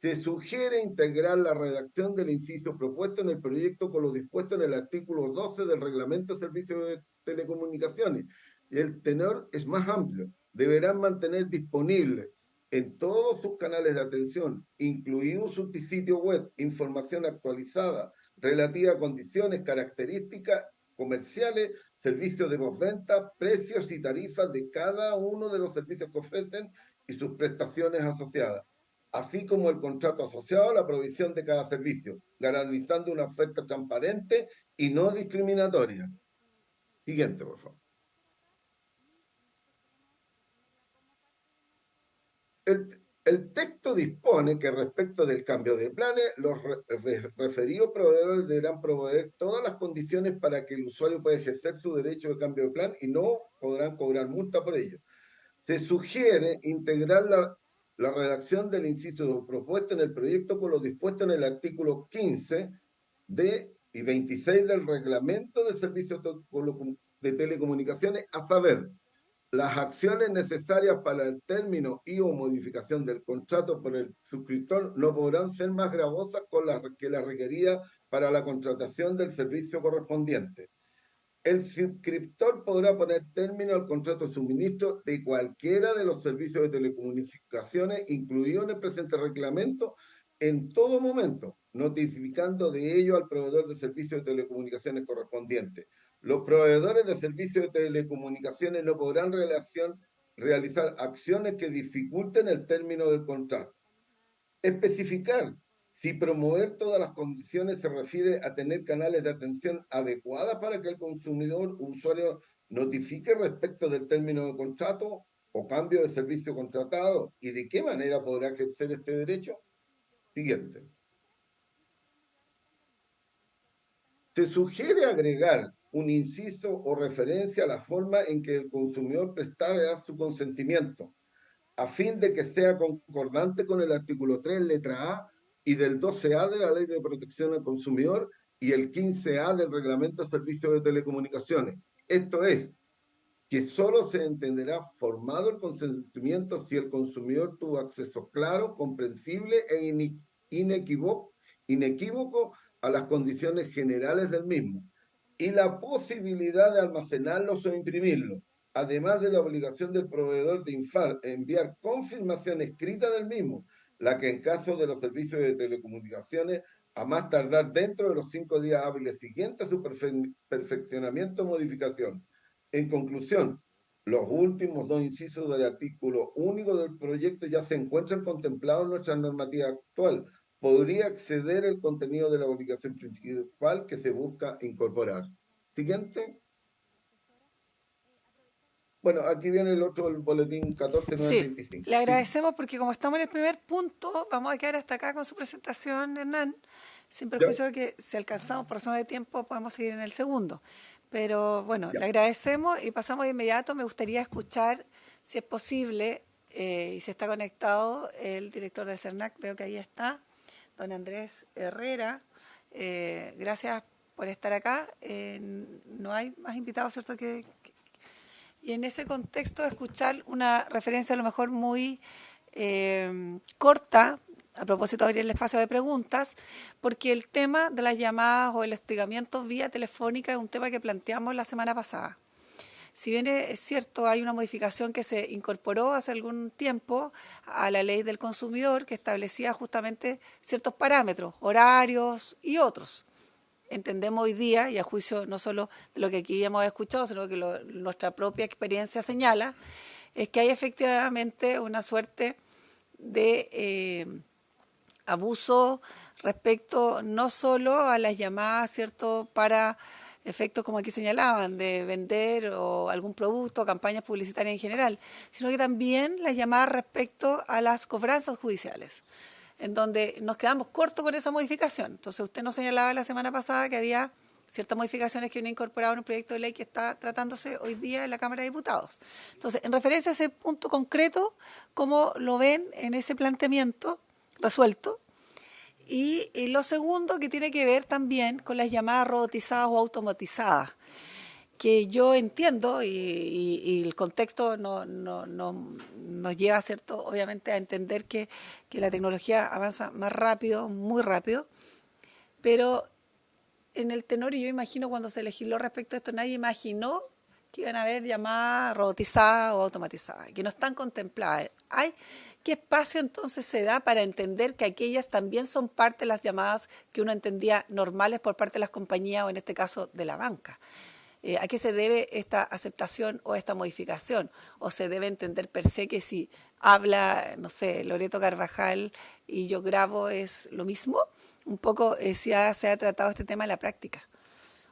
Se sugiere integrar la redacción del inciso propuesto en el proyecto con lo dispuesto en el artículo 12 del Reglamento de Servicios de Telecomunicaciones. Y el tenor es más amplio. Deberán mantener disponible en todos sus canales de atención, incluido su sitio web, información actualizada relativa a condiciones, características comerciales, servicios de postventa, precios y tarifas de cada uno de los servicios que ofrecen y sus prestaciones asociadas, así como el contrato asociado a la provisión de cada servicio, garantizando una oferta transparente y no discriminatoria. Siguiente, por favor. El texto dispone que respecto del cambio de planes, los referidos proveedores deberán proveer todas las condiciones para que el usuario pueda ejercer su derecho de cambio de plan y no podrán cobrar multa por ello. Se sugiere integrar la redacción del inciso propuesto en el proyecto con lo dispuesto en el artículo 15 y 26 del Reglamento de Servicios de Telecomunicaciones, a saber, las acciones necesarias para el término y o modificación del contrato por el suscriptor no podrán ser más gravosas que la requerida para la contratación del servicio correspondiente. El suscriptor podrá poner término al contrato de suministro de cualquiera de los servicios de telecomunicaciones incluido en el presente reglamento en todo momento, notificando de ello al proveedor de servicios de telecomunicaciones correspondiente. Los proveedores de servicios de telecomunicaciones no podrán realizar acciones que dificulten el término del contrato. Especificar si promover todas las condiciones se refiere a tener canales de atención adecuadas para que el consumidor o usuario notifique respecto del término de contrato o cambio de servicio contratado y de qué manera podrá ejercer este derecho. Siguiente. Se sugiere agregar un inciso o referencia a la forma en que el consumidor prestará su consentimiento, a fin de que sea concordante con el artículo 3, letra A, y del 12A de la Ley de Protección al Consumidor y el 15A del Reglamento de Servicios de Telecomunicaciones. Esto es, que solo se entenderá formado el consentimiento si el consumidor tuvo acceso claro, comprensible e inequívoco a las condiciones generales del mismo y la posibilidad de almacenarlos o imprimirlos, además de la obligación del proveedor de enviar confirmación escrita del mismo, la que en caso de los servicios de telecomunicaciones, a más tardar dentro de los 5 días hábiles siguientes a su perfeccionamiento o modificación. En conclusión, los últimos dos incisos del artículo único del proyecto ya se encuentran contemplados en nuestra normativa actual. Podría exceder el contenido de la obligación principal que se busca incorporar. Siguiente. Bueno, aquí viene el otro, el boletín 14925. Sí, le agradecemos porque como estamos en el primer punto, vamos a quedar hasta acá con su presentación, Hernán, sin perjuicio de que si alcanzamos por razones de tiempo podemos seguir en el segundo. Pero bueno, le agradecemos y pasamos de inmediato. Me gustaría escuchar, si es posible, y si está conectado, el director del CERNAC, veo que ahí está, don Andrés Herrera. Gracias por estar acá. No hay más invitados, ¿cierto? Y en ese contexto escuchar una referencia a lo mejor muy corta, a propósito de abrir el espacio de preguntas, porque el tema de las llamadas o el hostigamiento vía telefónica es un tema que planteamos la semana pasada. Si bien es cierto, hay una modificación que se incorporó hace algún tiempo a la ley del consumidor que establecía justamente ciertos parámetros, horarios y otros. Entendemos hoy día, y a juicio no solo de lo que aquí hemos escuchado, sino que nuestra propia experiencia señala, es que hay efectivamente una suerte de abuso respecto no solo a las llamadas, ¿cierto?, para efectos como aquí señalaban, de vender o algún producto, campañas publicitarias en general, sino que también las llamadas respecto a las cobranzas judiciales, en donde nos quedamos cortos con esa modificación. Entonces, usted nos señalaba la semana pasada que había ciertas modificaciones que vienen incorporadas en un proyecto de ley que está tratándose hoy día en la Cámara de Diputados. Entonces, en referencia a ese punto concreto, ¿cómo lo ven en ese planteamiento resuelto? Y lo segundo, que tiene que ver también con las llamadas robotizadas o automatizadas, que yo entiendo y el contexto nos lleva, ¿cierto?, obviamente a entender que la tecnología avanza más rápido, muy rápido, pero en el tenor, y yo imagino cuando se legisló respecto a esto, nadie imaginó que iban a haber llamadas robotizadas o automatizadas, que no están contempladas. ¿Qué espacio entonces se da para entender que aquellas también son parte de las llamadas que uno entendía normales por parte de las compañías o en este caso de la banca? ¿A qué se debe esta aceptación o esta modificación? ¿O se debe entender per se que si habla, no sé, Loreto Carvajal y yo grabo es lo mismo? Un poco si se ha tratado este tema en la práctica.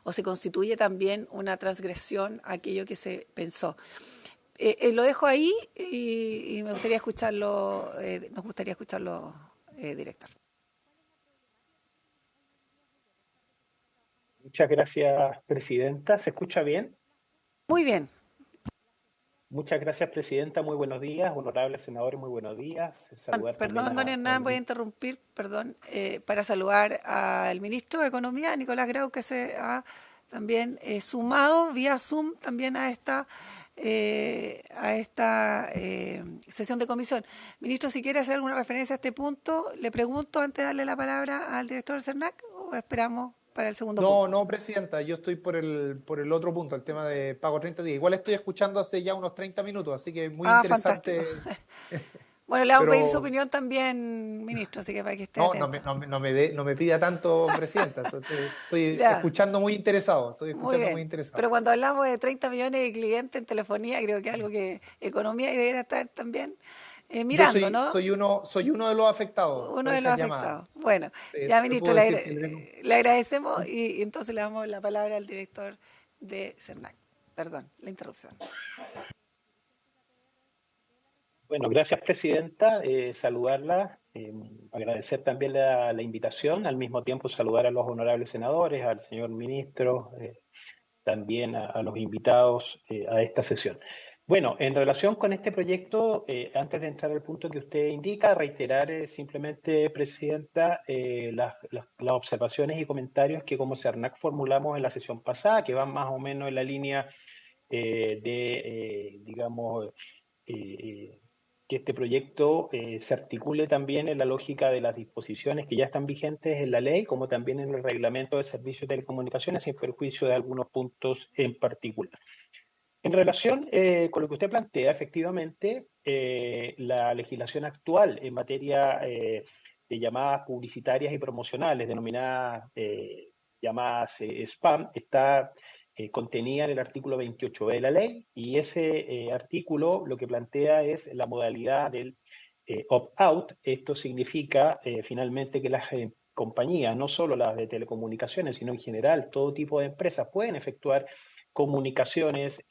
¿O se constituye también una transgresión a aquello que se pensó? Lo dejo ahí y me gustaría escucharlo, nos gustaría escucharlo, director. Muchas gracias, presidenta. ¿Se escucha bien? Muy bien. Muchas gracias, presidenta. Muy buenos días. Honorables senadores, muy buenos días. Perdón, don Hernán, voy a interrumpir, para saludar al ministro de Economía, Nicolás Grau, que se ha también sumado vía Zoom también a esta sesión de comisión. Ministro, si quiere hacer alguna referencia a este punto, le pregunto antes de darle la palabra al director del CERNAC o esperamos para el segundo punto. No, presidenta, yo estoy por el otro punto, el tema de pago 30 días. Igual estoy escuchando hace ya unos 30 minutos, así que muy interesante. Fantástico. Bueno, le vamos a pedir su opinión también, ministro, así que para que esté atento. No me pida tanto, presidenta. Estoy escuchando muy interesado. Muy interesado. Pero cuando hablamos de 30 millones de clientes en telefonía, creo que es algo que economía debería estar también mirando, ¿no? soy uno de los afectados Uno por de los esas llamadas. afectados. Bueno, Te ya, ministro, puedo decir, tendremos. le agradecemos y entonces le damos la palabra al director de CERNAC. Perdón, la interrupción. Bueno, gracias, presidenta. Saludarla, agradecer también la invitación, al mismo tiempo saludar a los honorables senadores, al señor ministro, también a los invitados a esta sesión. Bueno, en relación con este proyecto, antes de entrar al punto que usted indica, reiterar simplemente, presidenta, las observaciones y comentarios que como CERNAC formulamos en la sesión pasada, que van más o menos en la línea digamos, que este proyecto se articule también en la lógica de las disposiciones que ya están vigentes en la ley, como también en el reglamento de servicios de telecomunicaciones, sin perjuicio de algunos puntos en particular. En relación con lo que usted plantea, efectivamente, la legislación actual en materia de llamadas publicitarias y promocionales, denominadas llamadas spam, está contenida en el artículo 28b de la ley, y ese artículo lo que plantea es la modalidad del opt-out. Esto significa finalmente que las compañías, no solo las de telecomunicaciones, sino en general todo tipo de empresas, pueden efectuar comunicaciones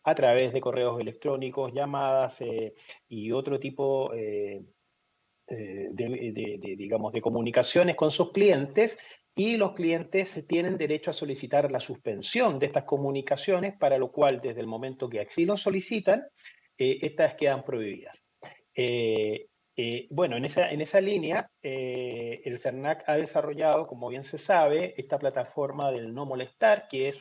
a través de correos electrónicos, llamadas y otro tipo digamos, de comunicaciones con sus clientes, y los clientes tienen derecho a solicitar la suspensión de estas comunicaciones, para lo cual desde el momento que así lo solicitan, estas quedan prohibidas. Bueno, en esa línea, el CERNAC ha desarrollado, como bien se sabe, esta plataforma del no molestar, que es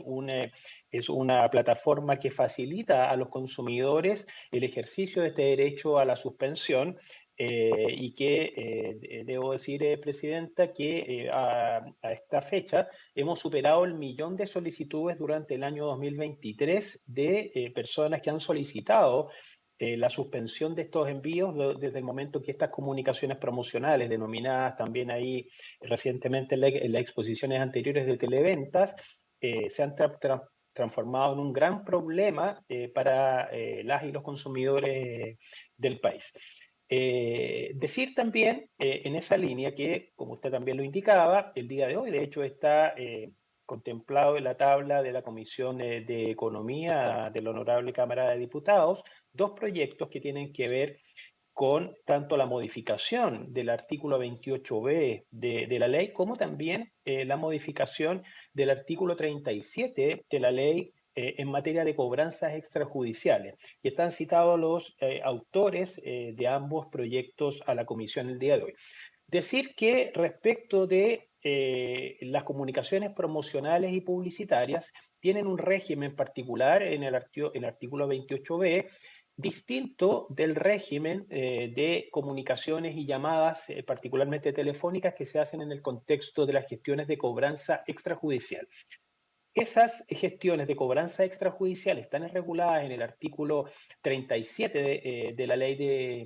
una plataforma que facilita a los consumidores el ejercicio de este derecho a la suspensión, y que debo decir, presidenta, que a esta fecha hemos superado el 1.000.000 de solicitudes durante el año 2023 de personas que han solicitado la suspensión de estos envíos desde el momento que estas comunicaciones promocionales, denominadas también ahí recientemente en las exposiciones anteriores de televentas, se han transformado en un gran problema para las y los consumidores del país. Decir también en esa línea que, como usted también lo indicaba, el día de hoy de hecho está contemplado en la tabla de la Comisión de Economía de la Honorable Cámara de Diputados dos proyectos que tienen que ver con tanto la modificación del artículo 28b de la ley, como también la modificación del artículo 37 de la ley en materia de cobranzas extrajudiciales. Y están citados los autores de ambos proyectos a la comisión el día de hoy. Decir que respecto de las comunicaciones promocionales y publicitarias, tienen un régimen particular en el artículo 28b, distinto del régimen de comunicaciones y llamadas, particularmente telefónicas, que se hacen en el contexto de las gestiones de cobranza extrajudicial. Esas gestiones de cobranza extrajudicial están reguladas en el artículo 37 de la Ley de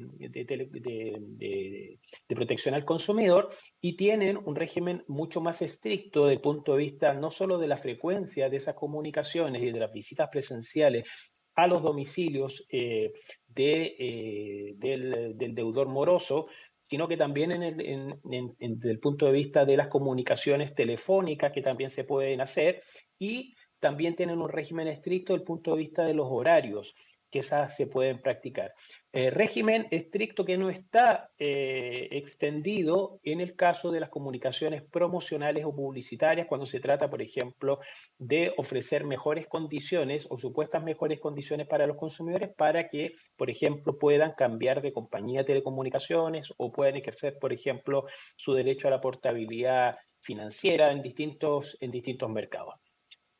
Protección al Consumidor, y tienen un régimen mucho más estricto desde el punto de vista no solo de la frecuencia de esas comunicaciones y de las visitas presenciales a los domicilios del deudor moroso, sino que también desde el punto de vista de las comunicaciones telefónicas que también se pueden hacer, y también tienen un régimen estricto desde el punto de vista de los horarios que esas se pueden practicar. Régimen estricto que no está extendido en el caso de las comunicaciones promocionales o publicitarias, cuando se trata, por ejemplo, de ofrecer mejores condiciones o supuestas mejores condiciones para los consumidores para que, por ejemplo, puedan cambiar de compañía de telecomunicaciones o puedan ejercer, por ejemplo, su derecho a la portabilidad financiera en distintos mercados.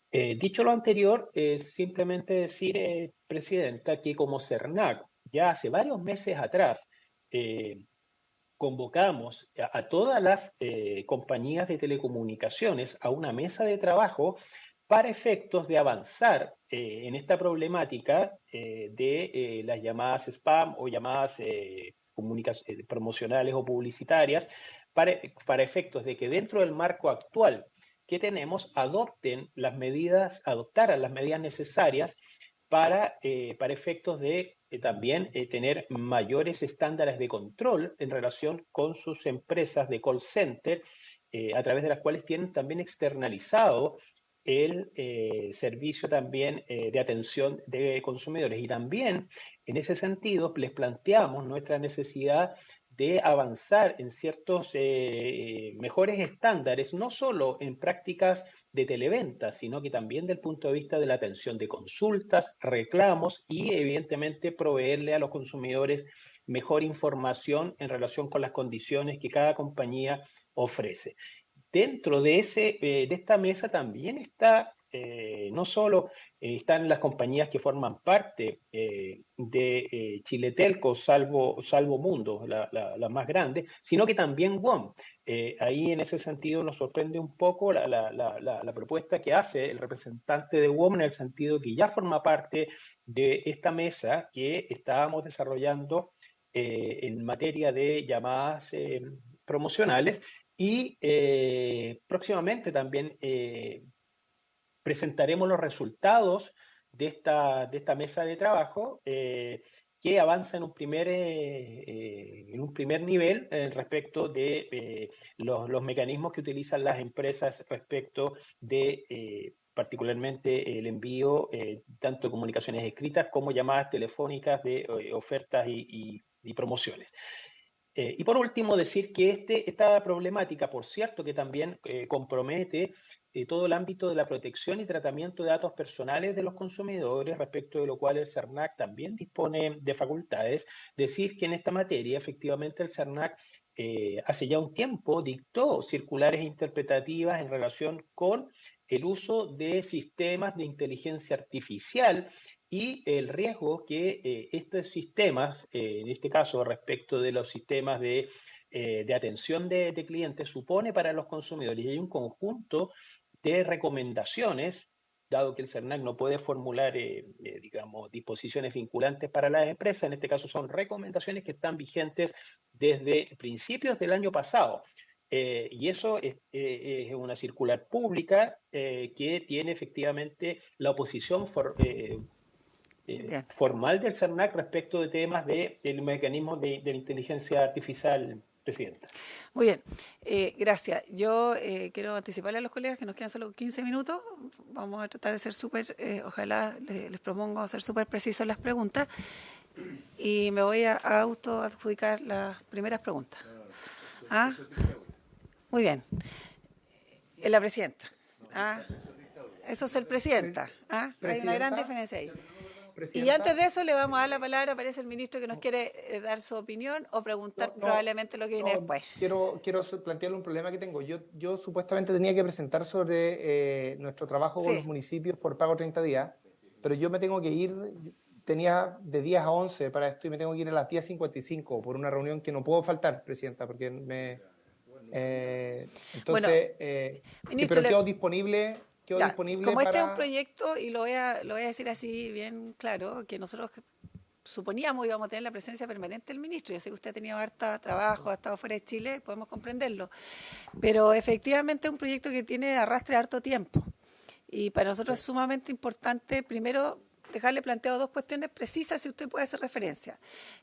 Dicho lo anterior, simplemente decir, presidenta, que como CERNAC ya hace varios meses atrás convocamos a todas las compañías de telecomunicaciones a una mesa de trabajo para efectos de avanzar en esta problemática de las llamadas spam o llamadas promocionales o publicitarias, para efectos de que dentro del marco actual que tenemos adoptaran las medidas necesarias para efectos de también tener mayores estándares de control en relación con sus empresas de call center, a través de las cuales tienen también externalizado el servicio también de atención de consumidores. Y también, en ese sentido, les planteamos nuestra necesidad de avanzar en ciertos mejores estándares, no solo en prácticas de televenta, sino que también del punto de vista de la atención de consultas, reclamos y evidentemente proveerle a los consumidores mejor información en relación con las condiciones que cada compañía ofrece. Dentro de esta mesa también está, no solo están las compañías que forman parte de Chile Telco, salvo Mundo, la más grande, sino que también WOM. Ahí en ese sentido nos sorprende un poco la propuesta que hace el representante de WOM, en el sentido que ya forma parte de esta mesa que estábamos desarrollando en materia de llamadas promocionales. Y próximamente también presentaremos los resultados de esta mesa de trabajo que avanza en un primer nivel respecto de los mecanismos que utilizan las empresas respecto de particularmente el envío tanto de comunicaciones escritas como llamadas telefónicas de ofertas y promociones. Y por último, decir que esta problemática, por cierto, que también compromete todo el ámbito de la protección y tratamiento de datos personales de los consumidores, respecto de lo cual el CERNAC también dispone de facultades, decir que en esta materia, efectivamente, el CERNAC hace ya un tiempo dictó circulares interpretativas en relación con el uso de sistemas de inteligencia artificial y el riesgo que estos sistemas, en este caso respecto de los sistemas de atención de clientes, supone para los consumidores. Y hay un conjunto de recomendaciones, dado que el CERNAC no puede formular, digamos, disposiciones vinculantes para las empresas, en este caso son recomendaciones que están vigentes desde principios del año pasado. Y eso es una circular pública que tiene efectivamente la oposición formal del CERNAC respecto de temas del mecanismo de inteligencia artificial, Presidenta. Muy bien, gracias. Yo quiero anticiparle a los colegas que nos quedan solo 15 minutos. Vamos a tratar de ser súper, ojalá les propongo ser súper precisos en las preguntas. Y me voy a autoadjudicar las primeras preguntas. ¿Ah? Muy bien. La presidenta. ¿Ah? Eso es el presidenta. ¿Ah? Hay una gran diferencia ahí. Y antes de eso le vamos a dar la palabra, parece el ministro que nos quiere dar su opinión o preguntar probablemente lo que viene después. Quiero plantearle un problema que tengo. Yo supuestamente tenía que presentar sobre nuestro trabajo con los municipios por pago 30 días, pero yo me tengo que ir, tenía de 10 a 11 para esto y me tengo que ir a las 10:55 por una reunión que no puedo faltar, Presidenta, porque entonces, ministro, pero quedo disponible... Como este es un proyecto, y lo voy a decir así bien claro, que nosotros suponíamos íbamos a tener la presencia permanente del ministro. Yo sé que usted ha tenido harta trabajo, ha estado fuera de Chile, podemos comprenderlo. Pero efectivamente es un proyecto que tiene de arrastre harto tiempo. Y para nosotros es sumamente importante, primero, dejarle planteado dos cuestiones precisas si usted puede hacer referencia.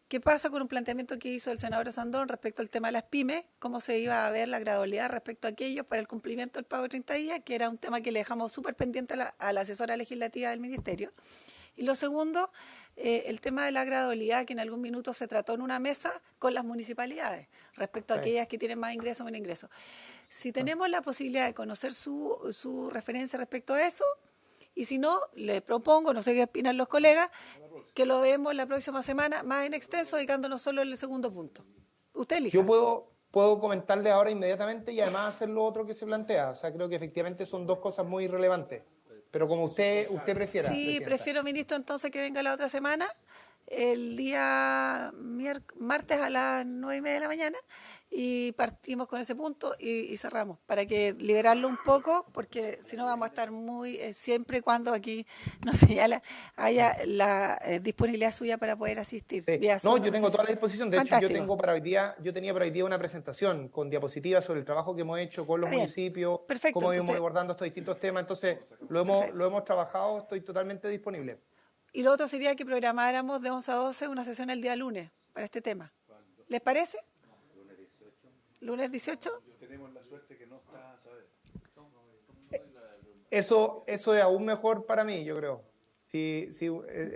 ¿Qué pasa con un planteamiento que hizo el senador Sandón respecto al tema de las pymes? ¿Cómo se iba a ver la gradualidad respecto a aquellos para el cumplimiento del pago de 30 días? Que era un tema que le dejamos súper pendiente a la asesora legislativa del Ministerio. Y lo segundo, el tema de la gradualidad, que en algún minuto se trató en una mesa con las municipalidades, respecto a aquellas que tienen más ingresos o menos ingresos. Si tenemos la posibilidad de conocer su referencia respecto a eso, y si no, le propongo, no sé qué opinan los colegas, que lo vemos la próxima semana más en extenso, dedicándonos solo en el segundo punto. Usted elija. Yo puedo comentarle ahora inmediatamente y además hacer lo otro que se plantea. O sea, creo que efectivamente son dos cosas muy relevantes. Pero como usted prefiera. Sí, Presidenta. Prefiero, ministro, entonces que venga la otra semana, el día martes a las 9:30 de la mañana, y partimos con ese punto y cerramos, para que liberarlo un poco, porque si no vamos a estar muy, siempre y cuando aquí nos señala, haya la disponibilidad suya para poder asistir. Sí. Vía No, Zoom, yo tengo toda la disposición. De Fantástico. hecho, yo tenía para hoy día una presentación con diapositivas sobre el trabajo que hemos hecho con los municipios, Perfecto, cómo íbamos abordando estos distintos temas. Entonces, lo hemos trabajado, estoy totalmente disponible. Y lo otro sería que programáramos de 11 a 12 una sesión el día lunes para este tema. ¿Les parece? ¿Lunes 18? Tenemos la suerte que no está, ¿sabes? Eso es aún mejor para mí, yo creo.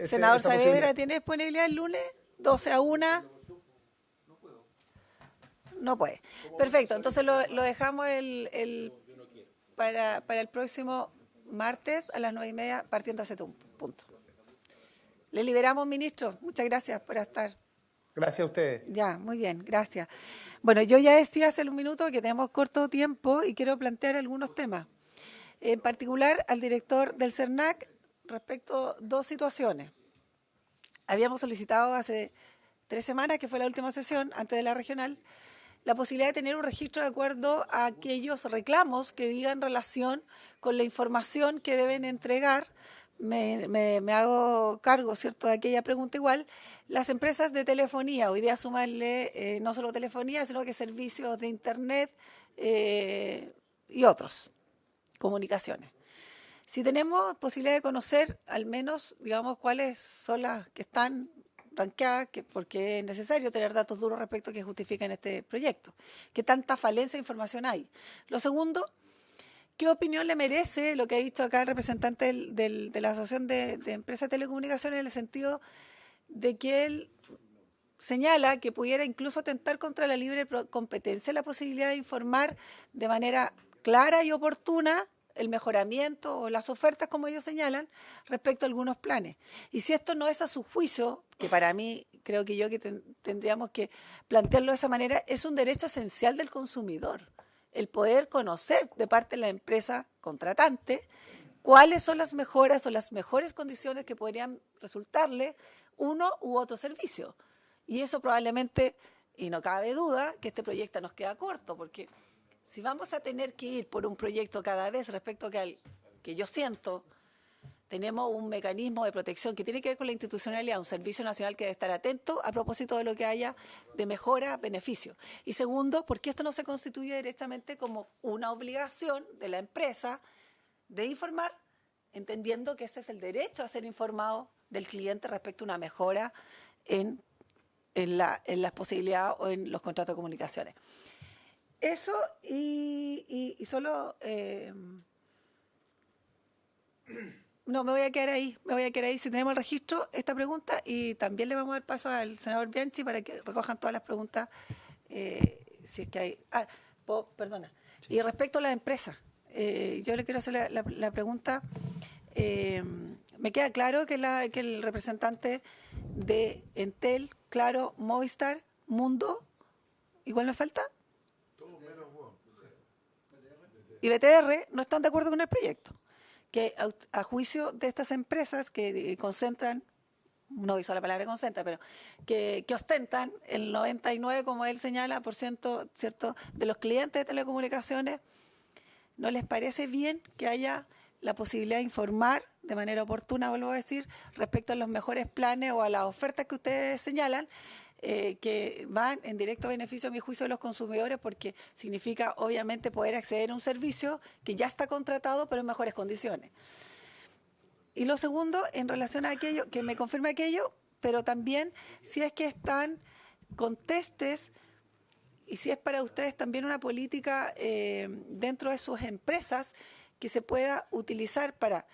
Senador Saavedra, ¿tiene disponibilidad el lunes? 12 a 1. No puede. Perfecto, entonces lo dejamos para el próximo martes a las 9:30, partiendo hacia un punto. Le liberamos, ministro. Muchas gracias por estar. Gracias a ustedes. Ya, muy bien, gracias. Bueno, yo ya decía hace un minuto que tenemos corto tiempo y quiero plantear algunos temas. En particular, al director del CERNAC respecto a dos situaciones. Habíamos solicitado hace 3 semanas, que fue la última sesión, antes de la regional, la posibilidad de tener un registro de acuerdo a aquellos reclamos que digan relación con la información que deben entregar. Me hago cargo, ¿cierto?, de aquella pregunta igual. Las empresas de telefonía, hoy día sumarle no solo telefonía, sino que servicios de Internet y otros, comunicaciones. Si tenemos posibilidad de conocer al menos, digamos, cuáles son las que están ranqueadas, porque es necesario tener datos duros respecto a que justifiquen este proyecto. ¿Qué tanta falencia de información hay? Lo segundo, ¿qué opinión le merece lo que ha dicho acá el representante de la Asociación de Empresas de Telecomunicaciones, en el sentido de que él señala que pudiera incluso atentar contra la libre competencia la posibilidad de informar de manera clara y oportuna el mejoramiento o las ofertas, como ellos señalan, respecto a algunos planes? Y si esto no es a su juicio, que para mí creo que tendríamos que plantearlo de esa manera, es un derecho esencial del consumidor, el poder conocer de parte de la empresa contratante cuáles son las mejoras o las mejores condiciones que podrían resultarle uno u otro servicio. Y eso probablemente, y no cabe duda, que este proyecto nos queda corto, porque si vamos a tener que ir por un proyecto cada vez respecto a que yo siento, tenemos un mecanismo de protección que tiene que ver con la institucionalidad, un servicio nacional que debe estar atento a propósito de lo que haya de mejora, beneficio. Y segundo, porque esto no se constituye directamente como una obligación de la empresa de informar, entendiendo que ese es el derecho a ser informado del cliente respecto a una mejora en las posibilidades o en los contratos de comunicaciones. Eso y solo... No, me voy a quedar ahí. Si tenemos el registro, esta pregunta, y también le vamos a dar paso al senador Bianchi para que recojan todas las preguntas, si es que hay. Perdona. Sí. Y respecto a las empresas, yo le quiero hacer la pregunta. Me queda claro que el representante de Entel, Claro, Movistar, Mundo, ¿igual me falta? Y BTR no están de acuerdo con el proyecto, que a juicio de estas empresas que concentran, no hizo la palabra concentra, pero que ostentan el 99, como él señala, %, ¿cierto?, de los clientes de telecomunicaciones, ¿no les parece bien que haya la posibilidad de informar de manera oportuna, vuelvo a decir, respecto a los mejores planes o a las ofertas que ustedes señalan, que van en directo beneficio, a mi juicio, de los consumidores, porque significa obviamente poder acceder a un servicio que ya está contratado pero en mejores condiciones? Y lo segundo, en relación a aquello, que me confirme aquello, pero también si es que están contestes y si es para ustedes también una política dentro de sus empresas que se pueda utilizar para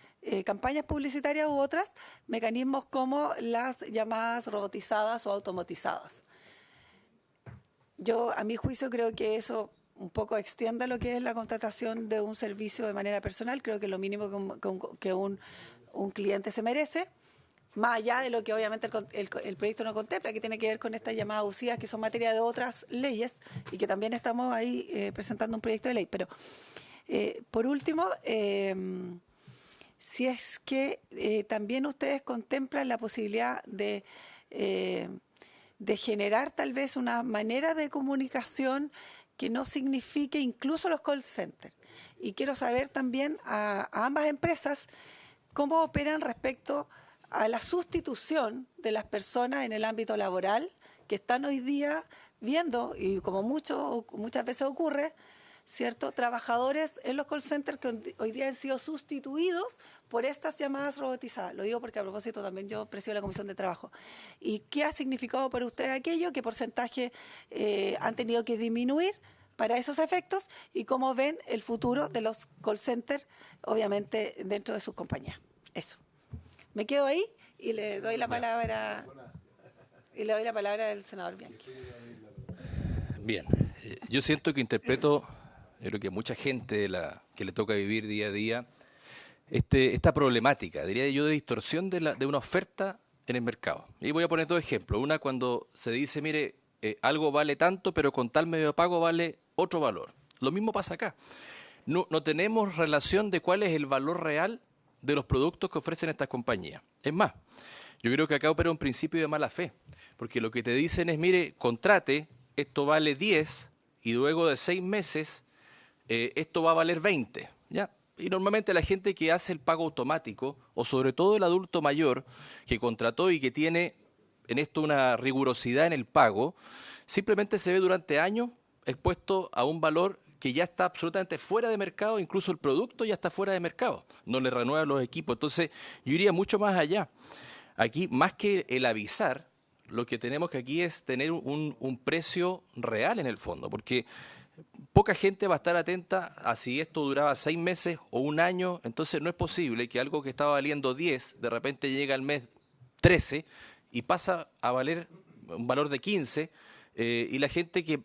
campañas publicitarias u otras, mecanismos como las llamadas robotizadas o automatizadas. Yo, a mi juicio, creo que eso un poco extiende lo que es la contratación de un servicio de manera personal. Creo que es lo mínimo que un cliente se merece, más allá de lo que obviamente el proyecto no contempla, que tiene que ver con estas llamadas abusivas, que son materia de otras leyes y que también estamos ahí presentando un proyecto de ley. Pero por último, si es que también ustedes contemplan la posibilidad de generar tal vez una manera de comunicación que no signifique incluso los call centers. Y quiero saber también a ambas empresas cómo operan respecto a la sustitución de las personas en el ámbito laboral que están hoy día viendo, y como muchas veces ocurre, ¿cierto?, trabajadores en los call centers que hoy día han sido sustituidos por estas llamadas robotizadas. Lo digo porque a propósito también yo presido la Comisión de Trabajo. ¿Y qué ha significado para ustedes aquello? ¿Qué porcentaje han tenido que disminuir para esos efectos? ¿Y cómo ven el futuro de los call centers, obviamente, dentro de sus compañías? Eso. Me quedo ahí y le doy la palabra al senador Bianchi. Bien, yo siento que interpreto, yo creo que mucha gente que le toca vivir día a día, esta problemática, diría yo, de distorsión de una oferta en el mercado. Y voy a poner dos ejemplos. Una, cuando se dice, mire, algo vale tanto, pero con tal medio de pago vale otro valor. Lo mismo pasa acá. No tenemos relación de cuál es el valor real de los productos que ofrecen estas compañías. Es más, yo creo que acá opera un principio de mala fe, porque lo que te dicen es, mire, contrate, esto vale 10 y luego de 6 meses esto va a valer 20, ¿ya? Y normalmente la gente que hace el pago automático, o sobre todo el adulto mayor que contrató y que tiene en esto una rigurosidad en el pago, simplemente se ve durante años expuesto a un valor que ya está absolutamente fuera de mercado, incluso el producto ya está fuera de mercado, no le renuevan los equipos. Entonces yo iría mucho más allá. Aquí, más que el avisar, lo que tenemos que aquí es tener un precio real en el fondo, porque poca gente va a estar atenta a si esto duraba 6 meses o un año. Entonces no es posible que algo que estaba valiendo 10, de repente llega al mes 13 y pasa a valer un valor de 15, y la gente que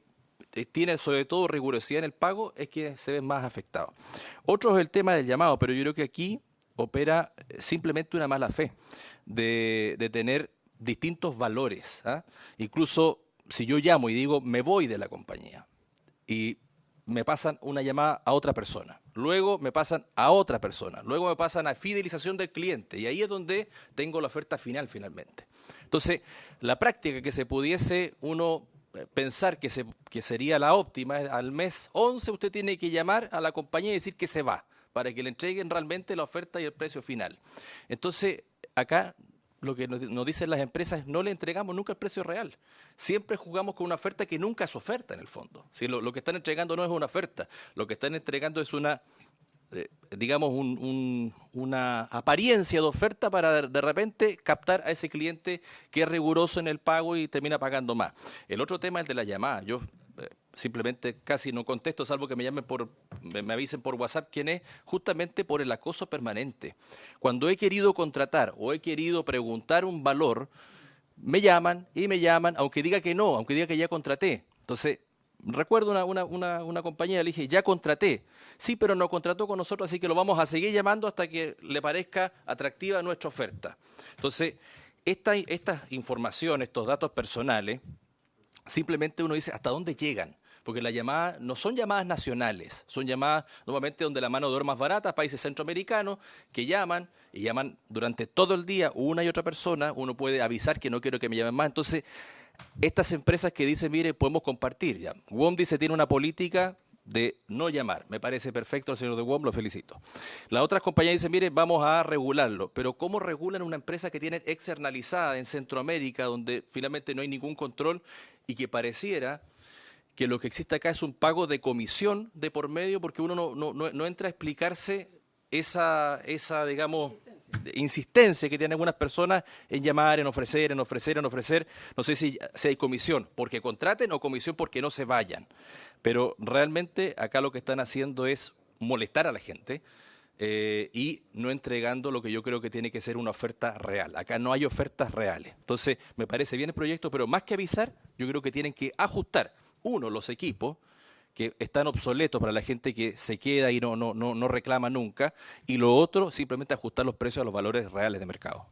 tiene sobre todo rigurosidad en el pago es que se ven más afectados. Otro es el tema del llamado, pero yo creo que aquí opera simplemente una mala fe de tener distintos valores, ¿ah? Incluso si yo llamo y digo me voy de la compañía y me pasan una llamada a otra persona, luego me pasan a otra persona, luego me pasan a fidelización del cliente y ahí es donde tengo la oferta final finalmente. Entonces, la práctica que se pudiese uno pensar que sería la óptima es al mes 11 usted tiene que llamar a la compañía y decir que se va para que le entreguen realmente la oferta y el precio final. Entonces, acá lo que nos dicen las empresas es no le entregamos nunca el precio real. Siempre jugamos con una oferta que nunca es oferta en el fondo. ¿Sí? Lo que están entregando no es una oferta, lo que están entregando es una, digamos, una apariencia de oferta para de repente captar a ese cliente que es riguroso en el pago y termina pagando más. El otro tema es el de la llamada. Yo simplemente casi no contesto, salvo que me llamen me avisen por WhatsApp quién es, justamente por el acoso permanente. Cuando he querido contratar o he querido preguntar un valor, me llaman, aunque diga que no, aunque diga que ya contraté. Entonces, recuerdo una compañía, le dije, ya contraté. Sí, pero no contrató con nosotros, así que lo vamos a seguir llamando hasta que le parezca atractiva nuestra oferta. Entonces, estas informaciones, estos datos personales, simplemente uno dice, ¿hasta dónde llegan? Porque las llamadas no son llamadas nacionales, son llamadas normalmente donde la mano de obra más barata, países centroamericanos, que llaman y llaman durante todo el día una y otra persona, uno puede avisar que no quiero que me llamen más. Entonces, estas empresas que dicen, mire, podemos compartir, ya. WOM dice, tiene una política de no llamar, me parece perfecto el señor de WOM, lo felicito. Las otras compañías dicen, mire, vamos a regularlo, pero ¿cómo regulan una empresa que tiene externalizada en Centroamérica, donde finalmente no hay ningún control y que pareciera que lo que existe acá es un pago de comisión de por medio, porque uno no entra a explicarse esa digamos, insistencia que tienen algunas personas en llamar, en ofrecer. No sé si hay comisión porque contraten o comisión porque no se vayan. Pero realmente acá lo que están haciendo es molestar a la gente y no entregando lo que yo creo que tiene que ser una oferta real. Acá no hay ofertas reales. Entonces, me parece bien el proyecto, pero más que avisar, yo creo que tienen que ajustar, uno, los equipos, que están obsoletos para la gente que se queda y no reclama nunca, y lo otro, simplemente ajustar los precios a los valores reales de mercado.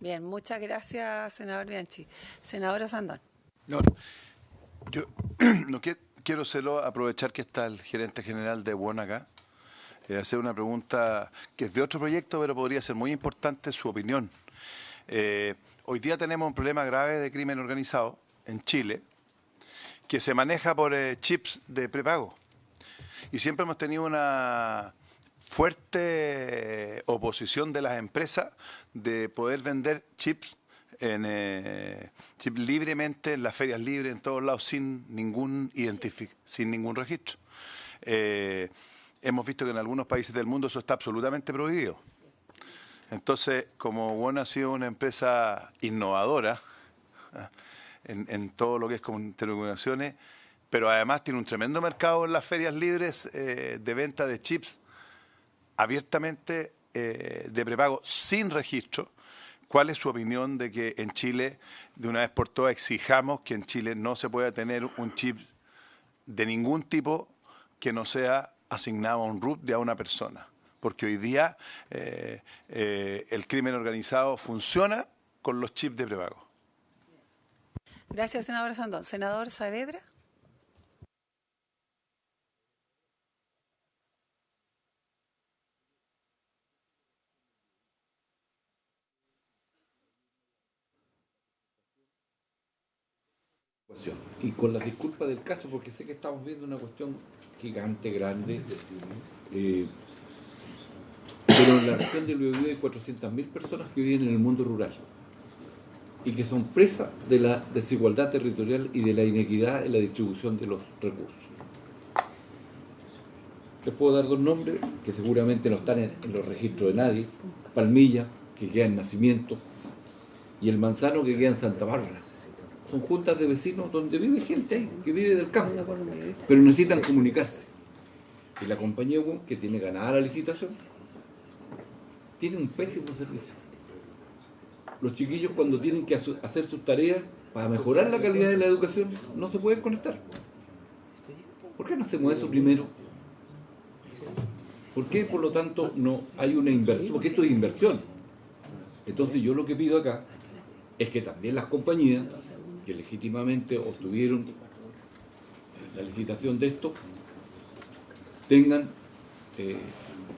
Bien, muchas gracias, senador Bianchi. Senador Osandón. No, yo no quiero solo aprovechar que está el gerente general de WOM acá, hacer una pregunta que es de otro proyecto, pero podría ser muy importante su opinión. Hoy día tenemos un problema grave de crimen organizado en Chile, que se maneja por chips de prepago. Y siempre hemos tenido una fuerte oposición de las empresas de poder vender chips libremente en las ferias libres, en todos lados, sin ningún registro. hemos visto que en algunos países del mundo eso está absolutamente prohibido. Entonces, como WON ha sido una empresa innovadora en todo lo que es telecomunicaciones, pero además tiene un tremendo mercado en las ferias libres de venta de chips abiertamente de prepago sin registro. ¿Cuál es su opinión de que en Chile, de una vez por todas, exijamos que en Chile no se pueda tener un chip de ningún tipo que no sea asignado a un RUT de a una persona? Porque hoy día el crimen organizado funciona con los chips de prepago. Gracias, senador Sandón. Senador Saavedra. Y con las disculpas del caso, porque sé que estamos viendo una cuestión gigante, grande, pero en la región del Biobío hay 400.000 personas que viven en el mundo rural y que son presas de la desigualdad territorial y de la inequidad en la distribución de los recursos. Les puedo dar dos nombres que seguramente no están en los registros de nadie: Palmilla, que queda en Nacimiento, y El Manzano, que queda en Santa Bárbara. Son juntas de vecinos donde vive gente ahí, que vive del campo, pero necesitan comunicarse. Y la compañía WON, que tiene ganada la licitación, tiene un pésimo servicio. Los chiquillos, cuando tienen que hacer sus tareas para mejorar la calidad de la educación, no se pueden conectar. ¿Por qué no hacemos eso primero? ¿Por qué, por lo tanto, no hay una inversión? Porque esto es inversión. Entonces yo lo que pido acá es que también las compañías que legítimamente obtuvieron la licitación de esto tengan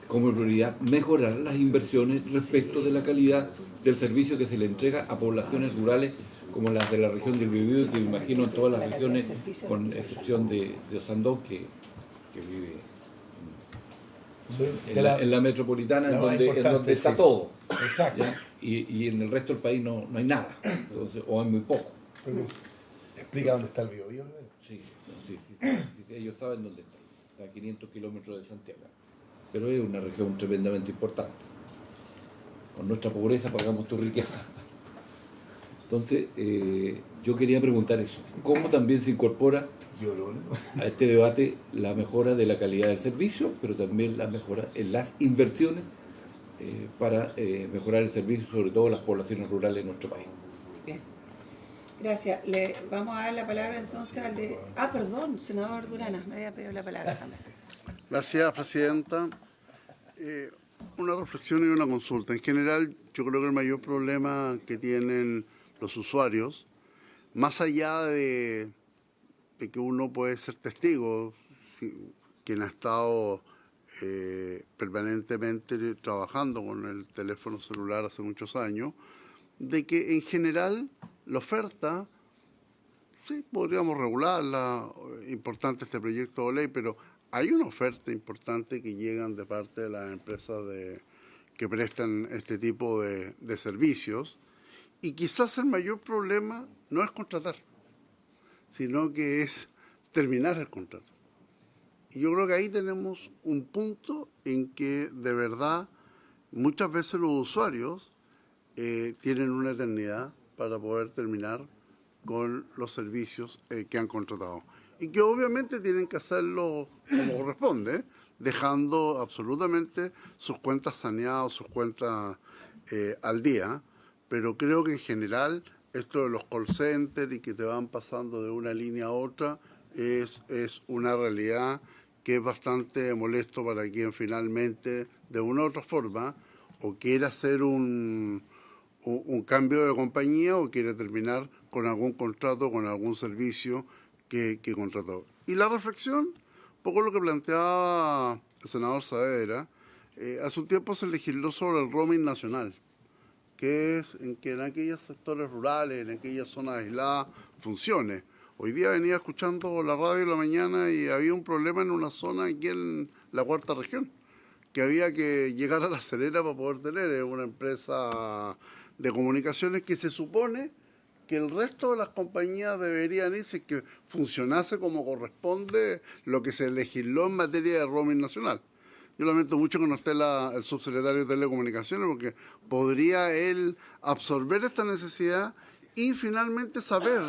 como prioridad mejorar las inversiones respecto de la calidad del servicio que se le entrega a poblaciones rurales como las de la región del Biobío, que me imagino en todas las regiones, con excepción de Osandón, que vive en la metropolitana, en donde está todo. Exacto. Y en el resto del país no hay nada, entonces, o hay muy poco. ¿Explica dónde está el Biobío? Sí, ellos saben dónde está a 500 kilómetros de Santiago, pero es una región tremendamente importante. Con nuestra pobreza pagamos tu riqueza. Entonces, yo quería preguntar eso: ¿cómo también se incorpora a este debate la mejora de la calidad del servicio, pero también la mejora en las inversiones para mejorar el servicio, sobre todo en las poblaciones rurales de nuestro país? Bien. Gracias. Le vamos a dar la palabra entonces al de... perdón, senador Durana, me había pedido la palabra. Gracias, presidenta. Una reflexión y una consulta. En general, yo creo que el mayor problema que tienen los usuarios, más allá de que uno puede ser testigo, quien ha estado permanentemente trabajando con el teléfono celular hace muchos años, de que en general la oferta, sí, podríamos regularla, importante este proyecto de ley, pero hay una oferta importante que llegan de parte de las empresas que prestan este tipo de servicios, y quizás el mayor problema no es contratar, sino que es terminar el contrato. Y yo creo que ahí tenemos un punto en que de verdad muchas veces los usuarios tienen una eternidad para poder terminar con los servicios que han contratado. Y que obviamente tienen que hacerlo como corresponde, dejando absolutamente sus cuentas saneadas, sus cuentas al día. Pero creo que en general esto de los call centers y que te van pasando de una línea a otra es una realidad que es bastante molesto para quien finalmente, de una u otra forma, o quiere hacer un cambio de compañía o quiere terminar con algún contrato, con algún servicio que contrató. Y la reflexión, un poco lo que planteaba el senador Saavedra, hace un tiempo se legisló sobre el roaming nacional, que es que en aquellos sectores rurales, en aquellas zonas aisladas, funcione. Hoy día venía escuchando la radio en la mañana y había un problema en una zona aquí en la cuarta región, que había que llegar a La Serena para poder tener una empresa de comunicaciones que se supone que el resto de las compañías deberían ir si que funcionase como corresponde lo que se legisló en materia de roaming nacional. Yo lamento mucho que no esté el subsecretario de Telecomunicaciones, porque podría él absorber esta necesidad y finalmente saber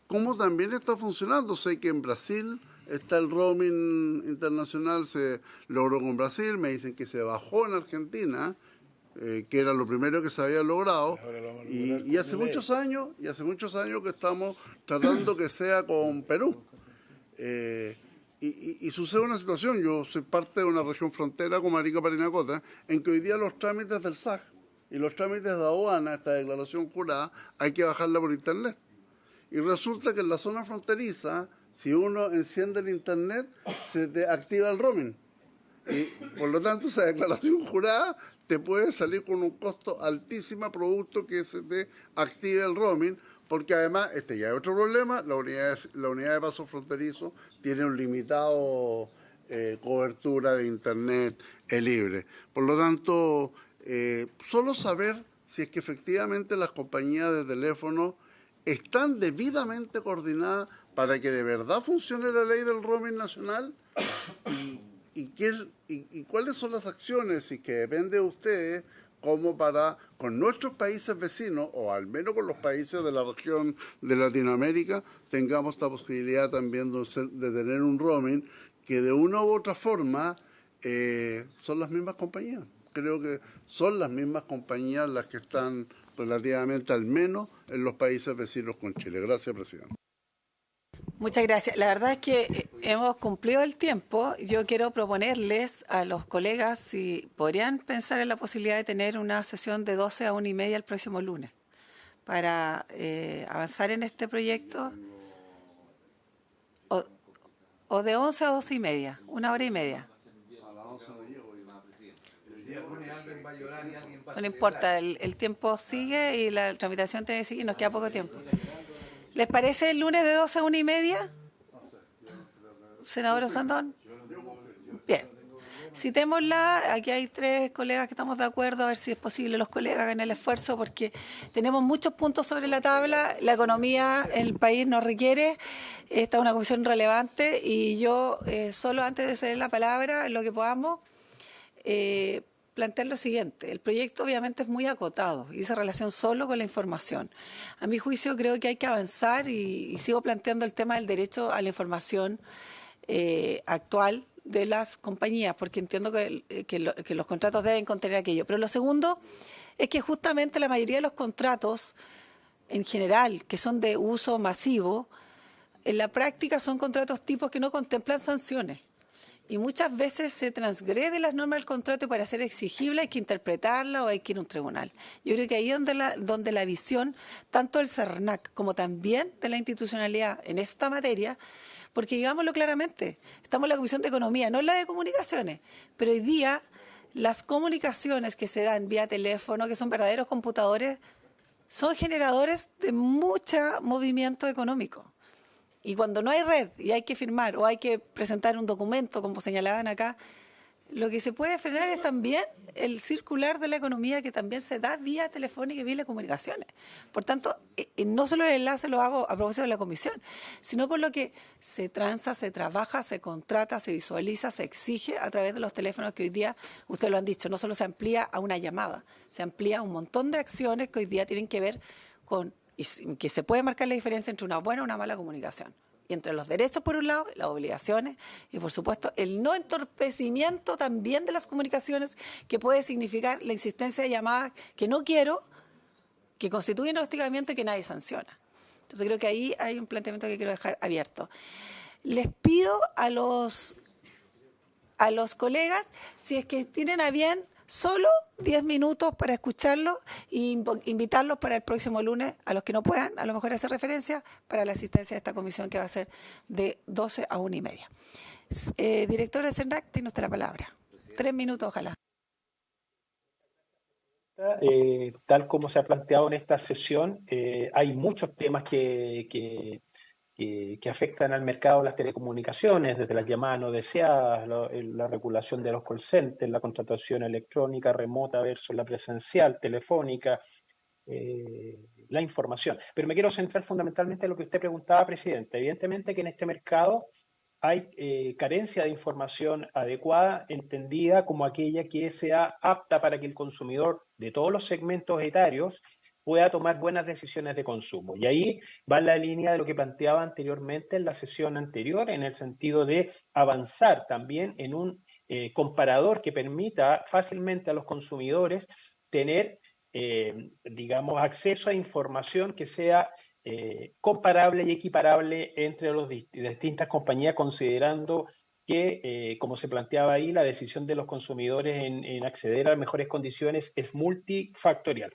cómo también está funcionando. Sé que en Brasil está el roaming internacional, se logró con Brasil, me dicen que se bajó en Argentina, que era lo primero que se había logrado, y hace muchos años que estamos tratando que sea con Perú. Y sucede una situación, yo soy parte de una región frontera con Arica Parinacota, en que hoy día los trámites del SAC y los trámites de aduana, esta declaración jurada, hay que bajarla por internet. Y resulta que en la zona fronteriza, si uno enciende el internet, se te activa el roaming. Y por lo tanto, esa declaración jurada te puede salir con un costo altísimo producto que se te active el roaming, porque además, ya es otro problema, la unidad de paso fronterizo tiene un limitado cobertura de internet libre. Por lo tanto, solo saber si es que efectivamente las compañías de teléfono están debidamente coordinadas para que de verdad funcione la ley del roaming nacional y cuáles son las acciones y que depende de ustedes como para con nuestros países vecinos o al menos con los países de la región de Latinoamérica tengamos esta posibilidad también de tener un roaming que de una u otra forma son las mismas compañías. Creo que son las mismas compañías las que están relativamente al menos en los países vecinos con Chile. Gracias, presidente. Muchas gracias. La verdad es que hemos cumplido el tiempo. Yo quiero proponerles a los colegas si podrían pensar en la posibilidad de tener una sesión de 12 a 1:30 el próximo lunes para avanzar en este proyecto, o de 11 a 12:30, 1 hora y media. No importa, el tiempo sigue y la tramitación tiene que seguir, nos queda poco tiempo. ¿Les parece el lunes de 12 a 1:30? Senador Osandón. Bien. Citémosla, aquí hay 3 colegas que estamos de acuerdo, a ver si es posible los colegas hagan el esfuerzo, porque tenemos muchos puntos sobre la tabla, la economía en el país nos requiere, esta es una comisión relevante y yo solo antes de ceder la palabra, en lo que podamos, plantear lo siguiente. El proyecto obviamente es muy acotado y dice relación solo con la información. A mi juicio creo que hay que avanzar y sigo planteando el tema del derecho a la información actual de las compañías, porque entiendo que los contratos deben contener aquello. Pero lo segundo es que justamente la mayoría de los contratos en general, que son de uso masivo, en la práctica son contratos tipos que no contemplan sanciones. Y muchas veces se transgrede las normas del contrato y para ser exigible hay que interpretarla o hay que ir a un tribunal. Yo creo que ahí es donde la visión, tanto del CERNAC como también de la institucionalidad en esta materia, porque digámoslo claramente, estamos en la Comisión de Economía, no en la de Comunicaciones, pero hoy día las comunicaciones que se dan vía teléfono, que son verdaderos computadores, son generadores de mucho movimiento económico. Y cuando no hay red y hay que firmar o hay que presentar un documento, como señalaban acá, lo que se puede frenar es también el circular de la economía que también se da vía telefónica y vía comunicaciones. Por tanto, no solo el enlace lo hago a propósito de la comisión, sino por lo que se transa, se trabaja, se contrata, se visualiza, se exige a través de los teléfonos que hoy día, ustedes lo han dicho, no solo se amplía a una llamada, se amplía a un montón de acciones que hoy día tienen que ver con y que se puede marcar la diferencia entre una buena y una mala comunicación. Y entre los derechos por un lado, las obligaciones y por supuesto el no entorpecimiento también de las comunicaciones que puede significar la insistencia de llamadas que no quiero, que constituyen hostigamiento y que nadie sanciona. Entonces creo que ahí hay un planteamiento que quiero dejar abierto. Les pido a los colegas, si es que tienen a bien, solo 10 minutos para escucharlos e invitarlos para el próximo lunes, a los que no puedan, a lo mejor hacer referencia, para la asistencia de esta comisión que va a ser de 12 a 1:30. Director del CERNAC, tiene usted la palabra. 3 minutos, ojalá. Tal como se ha planteado en esta sesión, hay muchos temas que afectan al mercado de las telecomunicaciones, desde las llamadas no deseadas, la regulación de los call centers, la contratación electrónica remota versus la presencial, telefónica, la información. Pero me quiero centrar fundamentalmente en lo que usted preguntaba, Presidente. Evidentemente que en este mercado hay carencia de información adecuada, entendida como aquella que sea apta para que el consumidor de todos los segmentos etarios pueda tomar buenas decisiones de consumo. Y ahí va en la línea de lo que planteaba anteriormente en la sesión anterior, en el sentido de avanzar también en un comparador que permita fácilmente a los consumidores tener, digamos, acceso a información que sea comparable y equiparable entre las distintas compañías, considerando que, como se planteaba ahí, la decisión de los consumidores en acceder a mejores condiciones es multifactorial.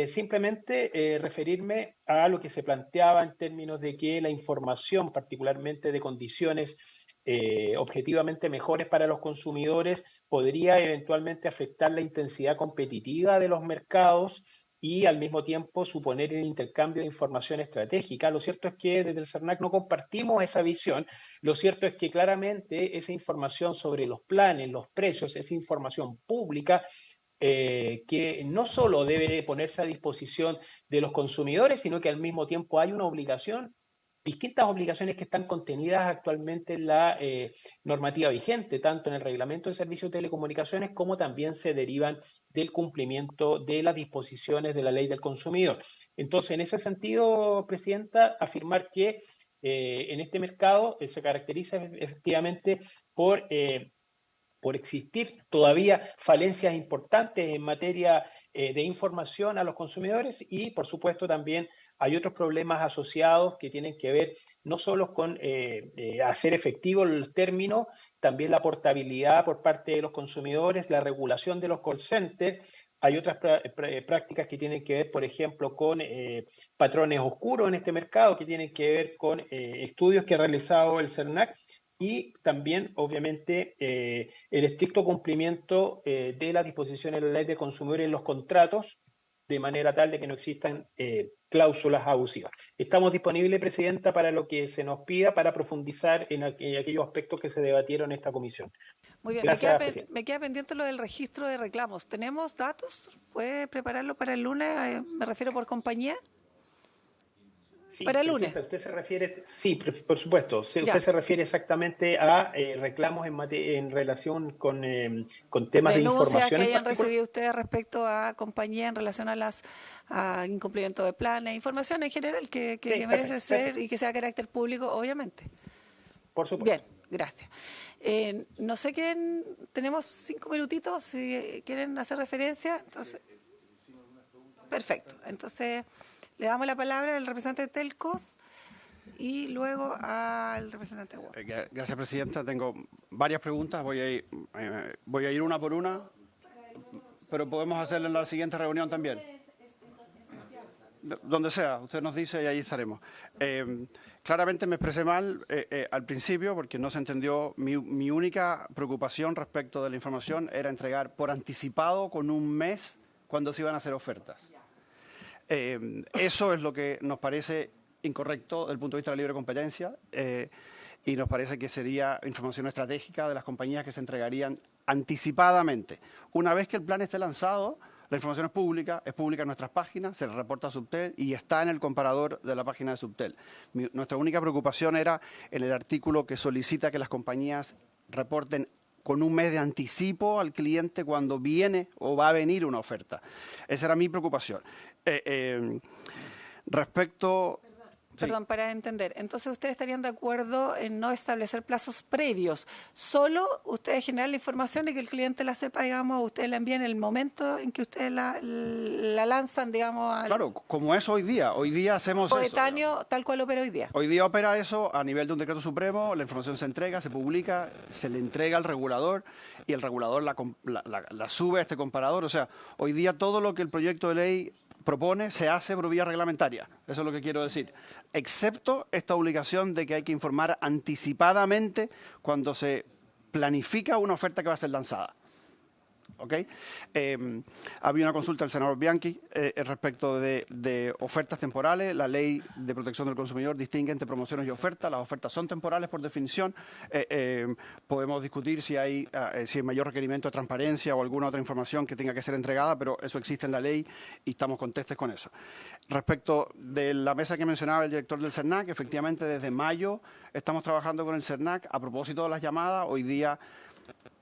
Simplemente referirme a lo que se planteaba en términos de que la información, particularmente de condiciones objetivamente mejores para los consumidores, podría eventualmente afectar la intensidad competitiva de los mercados y al mismo tiempo suponer el intercambio de información estratégica. Lo cierto es que desde el CERNAC no compartimos esa visión. Lo cierto es que claramente esa información sobre los planes, los precios, esa información pública que no solo debe ponerse a disposición de los consumidores, sino que al mismo tiempo hay una obligación, distintas obligaciones que están contenidas actualmente en la normativa vigente, tanto en el Reglamento de Servicios de Telecomunicaciones como también se derivan del cumplimiento de las disposiciones de la Ley del Consumidor. Entonces, en ese sentido, Presidenta, afirmar que en este mercado se caracteriza efectivamente por existir todavía falencias importantes en materia de información a los consumidores y, por supuesto, también hay otros problemas asociados que tienen que ver no solo con hacer efectivo el término, también la portabilidad por parte de los consumidores, la regulación de los call centers. Hay otras prácticas que tienen que ver, por ejemplo, con patrones oscuros en este mercado, que tienen que ver con estudios que ha realizado el CERNAC, y también, obviamente, el estricto cumplimiento de las disposiciones de la Ley de Consumidores en los contratos, de manera tal de que no existan cláusulas abusivas. Estamos disponibles, Presidenta, para lo que se nos pida para profundizar en aquellos aspectos que se debatieron en esta comisión. Muy bien, Gracias, me queda pendiente lo del registro de reclamos. ¿Tenemos datos? ¿Puede prepararlo para el lunes? Me refiero por compañía. Sí, para el lunes. Usted se refiere, sí, por supuesto. Usted Ya. se refiere exactamente a reclamos en relación con temas de Denuncias información. que en hayan particular. recibido ustedes respecto a compañía en relación a incumplimiento de planes, información en general que Sí, merece ser perfecto. y que sea de carácter público, obviamente. Por supuesto. Bien, gracias. No sé quién, tenemos 5 minutitos, si quieren hacer referencia. Entonces, perfecto. Entonces, le damos la palabra al representante de Telcos y luego al representante de WOM. Gracias, Presidenta. Tengo varias preguntas. Voy a ir una por una, pero podemos hacerla en la siguiente reunión también. Donde sea, usted nos dice y ahí estaremos. Claramente me expresé mal al principio porque no se entendió. Mi única preocupación respecto de la información era entregar por anticipado con un mes cuando se iban a hacer ofertas. Eso es lo que nos parece incorrecto desde el punto de vista de la libre competencia y nos parece que sería información estratégica de las compañías que se entregarían anticipadamente. Una vez que el plan esté lanzado, la información es pública en nuestras páginas, se le reporta a Subtel y está en el comparador de la página de Subtel. Nuestra única preocupación era en el artículo que solicita que las compañías reporten con un mes de anticipo al cliente cuando viene o va a venir una oferta. Esa era mi preocupación. Respecto... Perdón, para entender. Entonces, ¿ustedes estarían de acuerdo en no establecer plazos previos? Solo ustedes generan la información y que el cliente la sepa, digamos, ustedes la envían en el momento en que ustedes la lanzan, digamos, al... Claro, como es hoy día. Hoy día hacemos coetáneo, eso. tal cual opera hoy día. Hoy día opera eso a nivel de un decreto supremo, la información se entrega, se publica, se le entrega al regulador y el regulador la sube a este comparador. O sea, hoy día todo lo que el proyecto de ley propone se hace por vía reglamentaria. Eso es lo que quiero decir. Excepto esta obligación de que hay que informar anticipadamente cuando se planifica una oferta que va a ser lanzada. ¿okay? Había una consulta del senador Bianchi respecto de ofertas temporales. La ley de protección del consumidor distingue entre promociones y ofertas. Las ofertas son temporales por definición. Podemos discutir si hay mayor requerimiento de transparencia o alguna otra información que tenga que ser entregada, pero eso existe en la ley y estamos contestes con eso. Respecto de la mesa que mencionaba el director del CERNAC, efectivamente desde mayo estamos trabajando con el CERNAC a propósito de las llamadas. Hoy día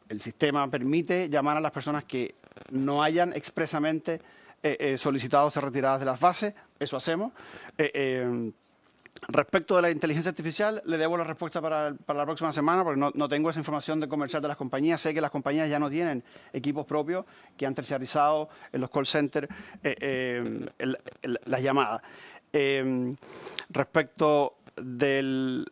el sistema permite llamar a las personas que no hayan expresamente solicitado ser retiradas de las bases. Eso hacemos. Respecto de la inteligencia artificial, le debo la respuesta para la próxima semana porque no tengo esa información de comercial de las compañías. Sé que las compañías ya no tienen equipos propios que han terciarizado en los call centers las llamadas. Respecto del...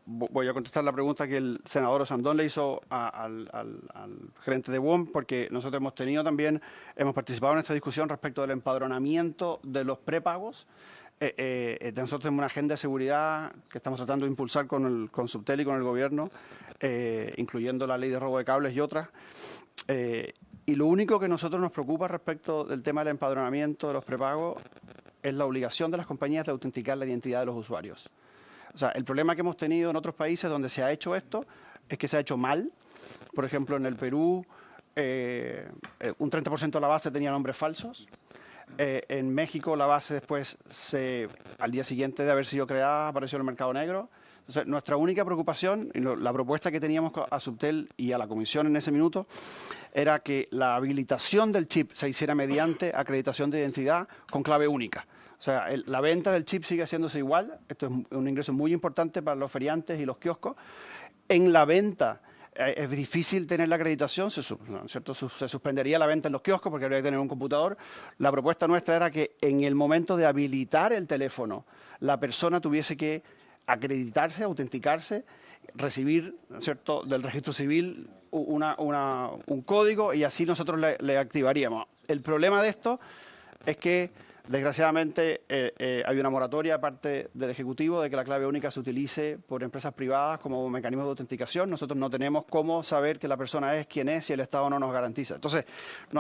Voy a contestar la pregunta que el senador Osandón le hizo al gerente de WOM, porque nosotros hemos participado en esta discusión respecto del empadronamiento de los prepagos. Nosotros tenemos una agenda de seguridad que estamos tratando de impulsar con Subtel y con el gobierno, incluyendo la ley de robo de cables y otras. Y lo único que a nosotros nos preocupa respecto del tema del empadronamiento de los prepagos es la obligación de las compañías de autenticar la identidad de los usuarios. O sea, el problema que hemos tenido en otros países donde se ha hecho esto es que se ha hecho mal. Por ejemplo, en el Perú, un 30% de la base tenía nombres falsos. En México, la base después, al día siguiente de haber sido creada, apareció en el mercado negro. Entonces, nuestra única preocupación, y la propuesta que teníamos a Subtel y a la Comisión en ese minuto, era que la habilitación del chip se hiciera mediante acreditación de identidad con clave única. O sea, la venta del chip sigue haciéndose igual. Esto es un ingreso muy importante para los feriantes y los kioscos. En la venta es difícil tener la acreditación, ¿cierto? Se suspendería la venta en los kioscos porque habría que tener un computador. La propuesta nuestra era que en el momento de habilitar el teléfono, la persona tuviese que acreditarse, autenticarse, recibir, ¿cierto?, del registro civil un código y así nosotros le activaríamos. El problema de esto es que desgraciadamente hay una moratoria parte del Ejecutivo de que la clave única se utilice por empresas privadas como mecanismo de autenticación. Nosotros no tenemos cómo saber que la persona es quien es si el Estado no nos garantiza. Entonces,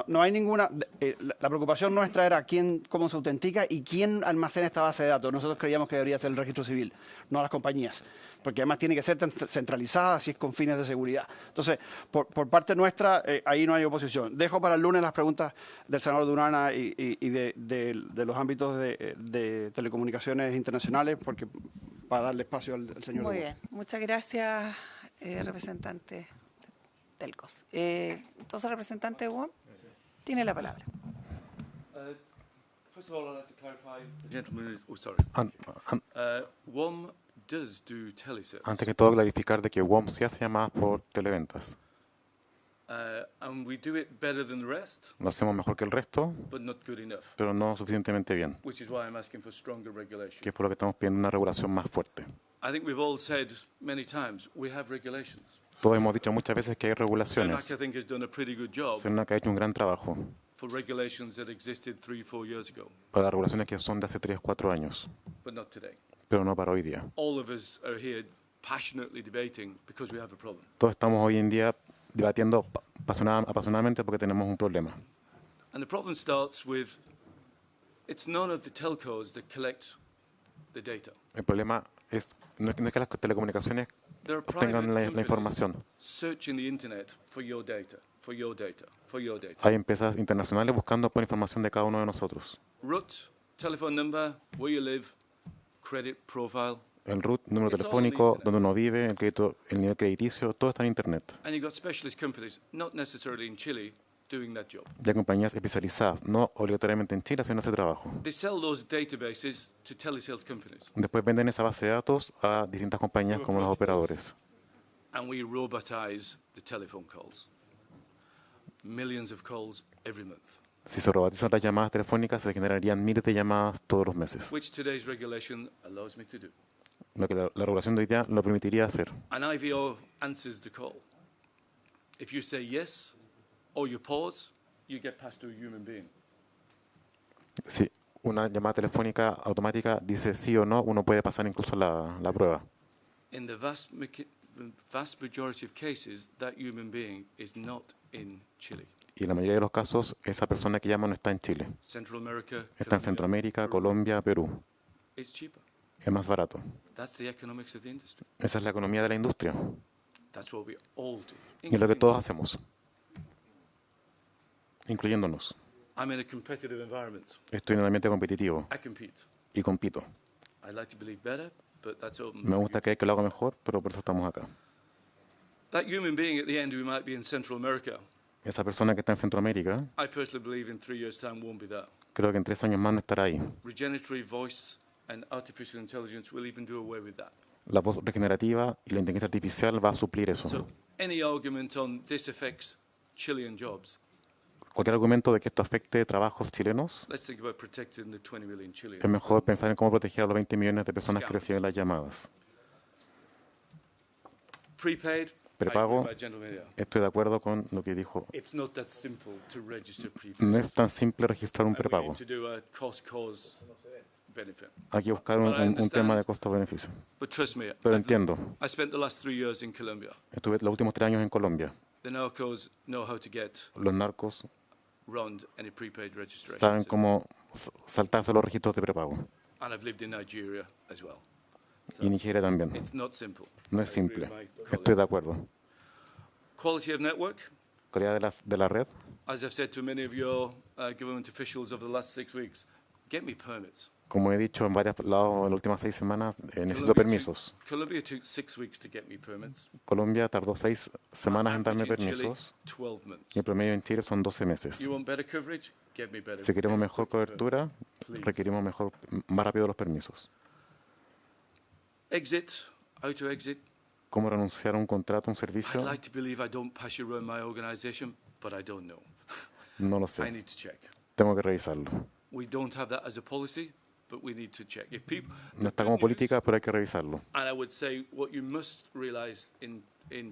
no hay ninguna... la preocupación nuestra era cómo se autentica y quién almacena esta base de datos. Nosotros creíamos que debería ser el registro civil, no las compañías, porque además tiene que ser centralizada si es con fines de seguridad. Entonces, por parte nuestra, ahí no hay oposición. Dejo para el lunes las preguntas del senador Durana y de los ámbitos de telecomunicaciones internacionales, porque para darle espacio al señor. Muy bien, muchas gracias, representante Telcos. Entonces, representante WOM, tiene la palabra. First of all, I'd like to clarify, the gentleman is, WOM does do telesales. Antes que todo, clarificar de que WOM se hace llamadas por televentas. And we do it better than the rest, Lo hacemos mejor que el resto, but not good enough, pero no suficientemente bien, which is why I'm asking for stronger regulation. que es por lo que estamos pidiendo una regulación más fuerte. I think we've all said many times we have regulations. Todos hemos dicho muchas veces que hay CERNAC, regulaciones. I think, has done a pretty good job CERNAC ha hecho un gran trabajo for regulations that existed 3-4 years ago, para las regulaciones que son de hace 3 o 4 años, but not today. pero no para hoy día. All of us are here passionately debating because we have a problem. Todos estamos hoy en día debatiendo apasionadamente porque tenemos un problema. And the problem starts with, it's none of the telcos that collect the data. El problema no es que las telecomunicaciones There are obtengan private la información. searching the internet for your data, for your data, for your data. Hay empresas internacionales buscando por información de cada uno de nosotros. Root, telephone number, where you live, credit profile. El root, número telefónico, donde uno vive, el nivel crediticio, todo está en Internet. And you've got specialist companies, not necessarily in Chile, doing that job. Ya compañías especializadas, no obligatoriamente en Chile, haciendo ese trabajo. They sell those databases to telesales companies. Después venden esa base de datos a distintas compañías como los operadores. And we robotize the telephone calls. Millions of calls every month. Si se robotizan las llamadas telefónicas, se generarían miles de llamadas todos los meses. Which today's regulation allows me to do. Lo que la regulación de hoy día lo permitiría hacer. An IVO answers the call. If you say yes, or you pause, you get passed to a human being. Si una llamada telefónica automática dice sí o no, uno puede pasar incluso la prueba. In the vast majority of cases, that human being is not in Chile. Y en la mayoría de los casos, esa persona que llama no está en Chile. Central America, Está en Centroamérica, Colombia, Perú. it's cheaper. Es más barato. That's the economics of the industry. Esa es la economía de la industria. That's what we all do. Y es lo que todos hacemos, incluyéndonos. I'm in a competitive environment. Estoy en un ambiente competitivo I compete. y compito. I like to believe better, but that's open. Me gusta creer que lo hago mejor, pero por eso estamos acá. That human being at the end who might be in Central America, Esa persona que está en Centroamérica, I personally believe in 3 years' time won't be that. creo que en 3 años más no estará ahí. Regeneratory voice and artificial intelligence will even do away with that. La voz regenerativa y la inteligencia artificial va a suplir eso. So any argument on this affects Chilean jobs, Cualquier argumento de que esto afecte trabajos chilenos, let's think about protecting the 20 million Chileans. es mejor pensar en cómo proteger a los 20 millones de personas que reciben las llamadas. Prepaid, Prepago, I agree with my gentleman here. estoy de acuerdo con lo que dijo. It's not that simple to register prepaid. No es tan simple registrar un And we prepago. need to do a cost-cause benefit. Hay que buscar But I un tema understand. de costo-beneficio. But trust me, Pero I've- entiendo. I spent the last 3 years in Colombia. Estuve los últimos 3 años en Colombia. The narcos know how to get Los narcos around any prepaid registration saben system. cómo saltarse los registros de prepago. And I've lived in Nigeria as well. Y Nigeria también. It's not simple. No es I agree simple. with my Estoy colleague. de acuerdo. Quality of network. Calidad de la red. As I've said to many of your government officials over the last 6 weeks, get me permits. Como he dicho en varios lados en las últimas 6 semanas, necesito Colombia permisos. Colombia took 6 weeks to get me permits. Colombia tardó 6 semanas en darme Average in Chile, permisos. 12 months. Y el promedio en Chile son 12 meses. You want better coverage? Get me better. Si queremos get me mejor quicker cobertura, Please. requerimos más rápido los permisos. Exit, how to exit. ¿Cómo renunciar a un contrato, un I'd servicio? like to believe I don't pass you around my organization, but I don't know. No lo I sé. need to check. Tengo que revisarlo. We don't have that as a policy, but we need to check. If people, No está como política, pero hay que revisarlo. and I would say what you must realize in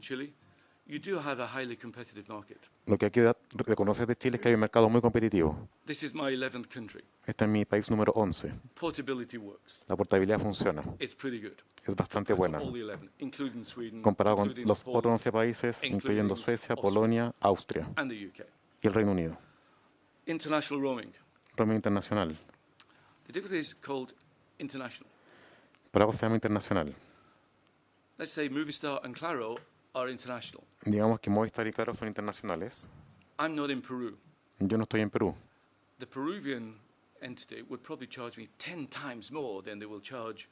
Chile, you do have a highly competitive market. Lo que hay que reconocer de Chile es que hay un mercado muy competitivo. This is my 11th country. Este es mi país número 11. Portability works. La portabilidad funciona. It's pretty good. Es bastante buena. All the 11, including Sweden, Comparado con including los Poland, otros 11 países, incluyendo including Suecia, Austria. Polonia, Austria and the UK. y el Reino Unido. International roaming. Roaming internacional. The difficulty is called international. Por algo se llama internacional. Let's say Movistar and Claro are international. Digamos que Movistar y Claro son internacionales. I'm not in Peru. Yo no estoy en Perú. The Peruvian entity would probably charge me 10 times more than they will charge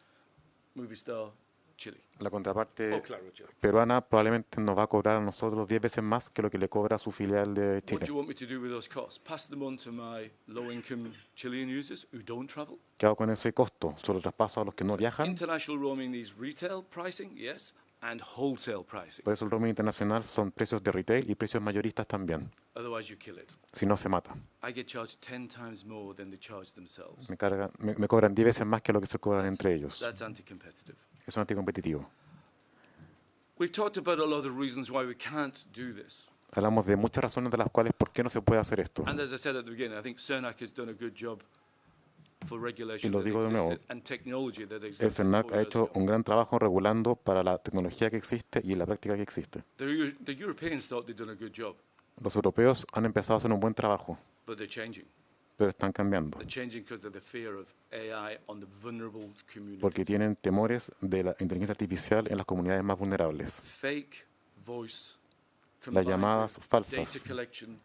Movistar Chile. La contraparte Oh, Claro Chile. peruana probablemente nos va a cobrar a nosotros 10 veces más que lo que le cobra a su filial de What do Chile. you want me to do with those costs? Pass them on to my low-income Chilean users who don't travel? ¿Qué hago con ese costo? ¿Solo traspaso a los que no viajan? International roaming needs retail pricing, yes, and wholesale pricing. Por eso el roaming internacional son precios de retail y precios mayoristas también. Otherwise, you kill it. Si no, se mata. I get charged 10 times more than they charge themselves. Me cobran 10 veces más que lo que se cobran entre ellos. That's anti-competitive. Es un anticompetitivo. We've talked about a lot of reasons why we can't do this. Hablamos de muchas razones de las cuales por qué no se puede hacer esto. And as I said at the beginning, I think CERNAC has done a good job for Y regulation lo that digo de nuevo. existed and technology that El existed CERNAC 4 ha years hecho ago. un gran trabajo regulando para la tecnología que existe y la práctica que existe. The Europeans thought they'd done a good job, Los europeos han empezado a hacer un buen trabajo, but they're changing. pero están cambiando They're changing because of the fear of AI on the vulnerable communities. porque tienen temores de la inteligencia artificial en las comunidades más vulnerables. Fake voice Las combined llamadas with falsas data collection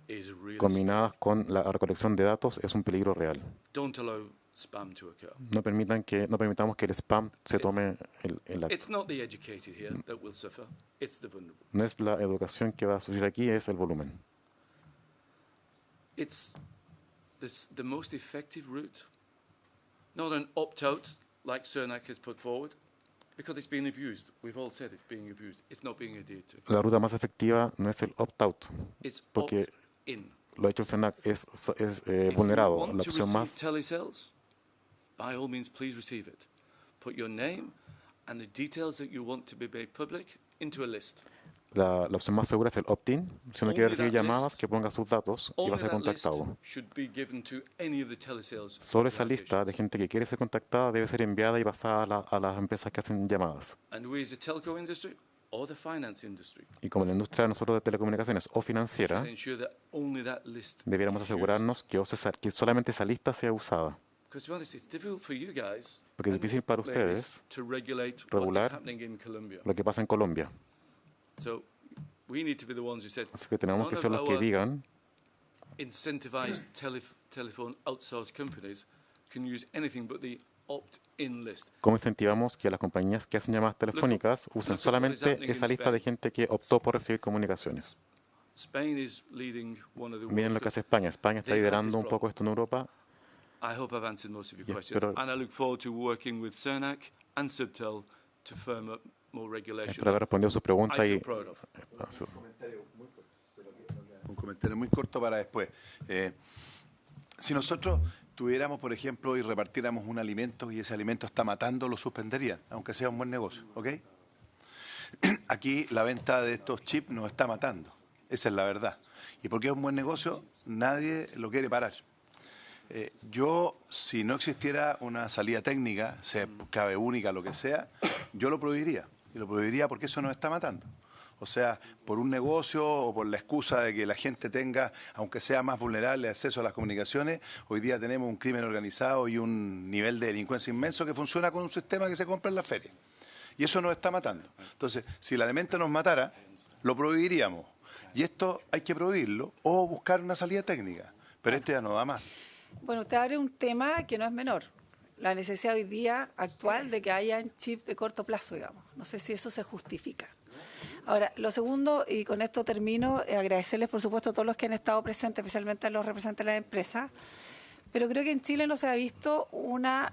is really combinadas con la recolección de datos es un peligro real. scary. Don't allow spam to occur. No permitamos que el spam se tome el acto. It's not the educated here that will suffer, it's the vulnerable. No es la educación que va a sufrir aquí, es el volumen. It's the most effective route, not an opt-out like CERNAC has put forward, because it's being abused. We've all said it's being abused. It's not being adhered to. La ruta más efectiva no es el opt-out, It's porque opt-in. lo ha hecho el CERNAC, es If you vulnerado. want La to opción receive más telesales, by all means, please receive it. Put your name and the details that you want to be made public into a list. La opción más segura es el opt-in. Si uno quiere Only recibir that llamadas, list- que ponga sus datos y va Only a ser that list contactado. should be given to any of the telesales. Solo esa lista de gente que quiere ser contactada debe ser enviada y pasada a las empresas que hacen llamadas. And we as a telco industry, or the finance industry Y como la industria de nosotros de telecomunicaciones o financiera, should ensure that only that list debiéramos is used. asegurarnos que solamente esa lista sea usada. Because to be honest, it's difficult for you guys Porque es and difícil para ladies ustedes to regulate what is regular happening in Colombia. lo que pasa en Colombia. So we need to be the ones who said, Así que tenemos none que of ser los que our digan incentivized telephone outsourced companies can use anything but the opt-in list. cómo incentivamos que las compañías que hacen llamadas telefónicas usen solamente esa lista de gente que optó por recibir comunicaciones. Spain is leading one of the Miren lo world que hace España. España está They've had liderando this un poco esto en Europa. I hope I've answered most of your Y questions, espero- and I look forward to working with Cernac and Subtel to firm up more regulation. Espero haber respondido sus preguntas I y feel proud of. Un comentario muy corto para después. Si nosotros tuviéramos, por ejemplo, y repartiéramos un alimento y ese alimento está matando, lo suspenderían, aunque sea un buen negocio, ¿ok? Aquí la venta de estos chips nos está matando, esa es la verdad. Y porque es un buen negocio, nadie lo quiere parar. Yo, si no existiera una salida técnica, sea clave única, lo que sea, yo lo prohibiría. Y lo prohibiría porque eso nos está matando. O sea, por un negocio o por la excusa de que la gente tenga, aunque sea más vulnerable, acceso a las comunicaciones, hoy día tenemos un crimen organizado y un nivel de delincuencia inmenso que funciona con un sistema que se compra en la feria. Y eso nos está matando. Entonces, si el alimento nos matara, lo prohibiríamos. Y esto hay que prohibirlo o buscar una salida técnica. Pero esto ya no da más. Bueno, usted abre un tema que no es menor. La necesidad hoy día actual de que hayan chips de corto plazo, digamos. No sé si eso se justifica. Ahora, lo segundo, y con esto termino, agradecerles, por supuesto, a todos los que han estado presentes, especialmente a los representantes de las empresas, pero creo que en Chile no se ha visto una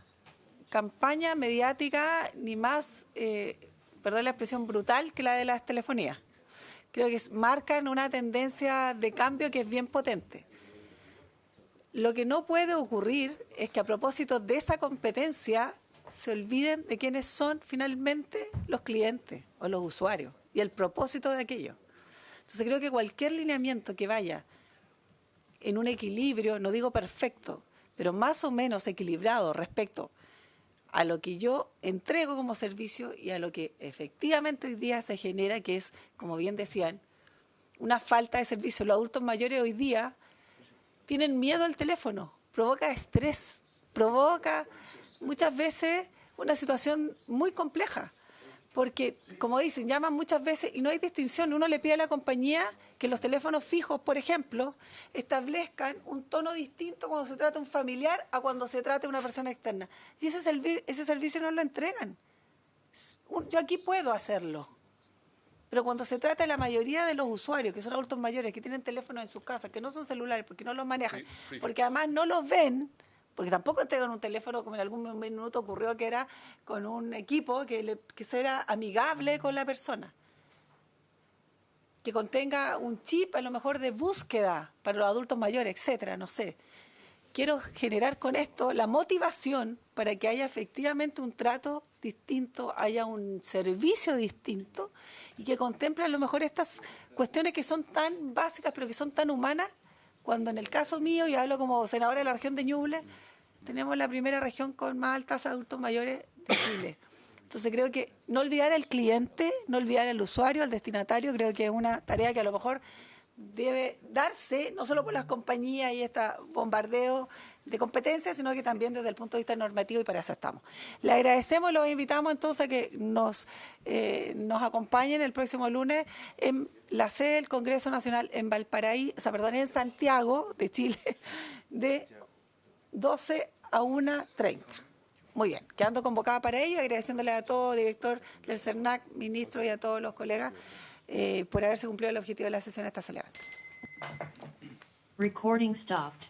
campaña mediática ni más, perdón la expresión, brutal que la de las telefonías. Creo que marcan una tendencia de cambio que es bien potente. Lo que no puede ocurrir es que a propósito de esa competencia se olviden de quiénes son finalmente los clientes o los usuarios y el propósito de aquello. Entonces creo que cualquier lineamiento que vaya en un equilibrio, no digo perfecto, pero más o menos equilibrado respecto a lo que yo entrego como servicio y a lo que efectivamente hoy día se genera, que es, como bien decían, una falta de servicio. Los adultos mayores hoy día tienen miedo al teléfono, provoca estrés, provoca muchas veces una situación muy compleja, porque, como dicen, llaman muchas veces y no hay distinción. Uno le pide a la compañía que los teléfonos fijos, por ejemplo, establezcan un tono distinto cuando se trata de un familiar a cuando se trata de una persona externa. Y ese servicio no lo entregan. Yo aquí puedo hacerlo. Pero cuando se trata de la mayoría de los usuarios, que son adultos mayores, que tienen teléfonos en sus casas, que no son celulares, porque no los manejan, porque además no los ven, porque tampoco entregan un teléfono, como en algún minuto ocurrió, que era con un equipo que sea amigable con la persona, que contenga un chip a lo mejor de búsqueda para los adultos mayores, etcétera, no sé. Quiero generar con esto la motivación para que haya efectivamente un trato distinto, haya un servicio distinto y que contemple a lo mejor estas cuestiones que son tan básicas pero que son tan humanas, cuando en el caso mío, y hablo como senadora de la región de Ñuble, tenemos la primera región con más altas de adultos mayores de Chile. Entonces creo que no olvidar al cliente, no olvidar al usuario, al destinatario, creo que es una tarea que a lo mejor debe darse, no solo por las compañías y este bombardeo de competencias, sino que también desde el punto de vista normativo, y para eso estamos. Le agradecemos y los invitamos entonces a que nos acompañen el próximo lunes en la sede del Congreso Nacional en en Santiago de Chile, de 12 a 1:30. Muy bien, quedando convocada para ello, agradeciéndole a todo director del CERNAC, ministro y a todos los colegas por haberse cumplido el objetivo de la sesión esta solemne. Recording stopped.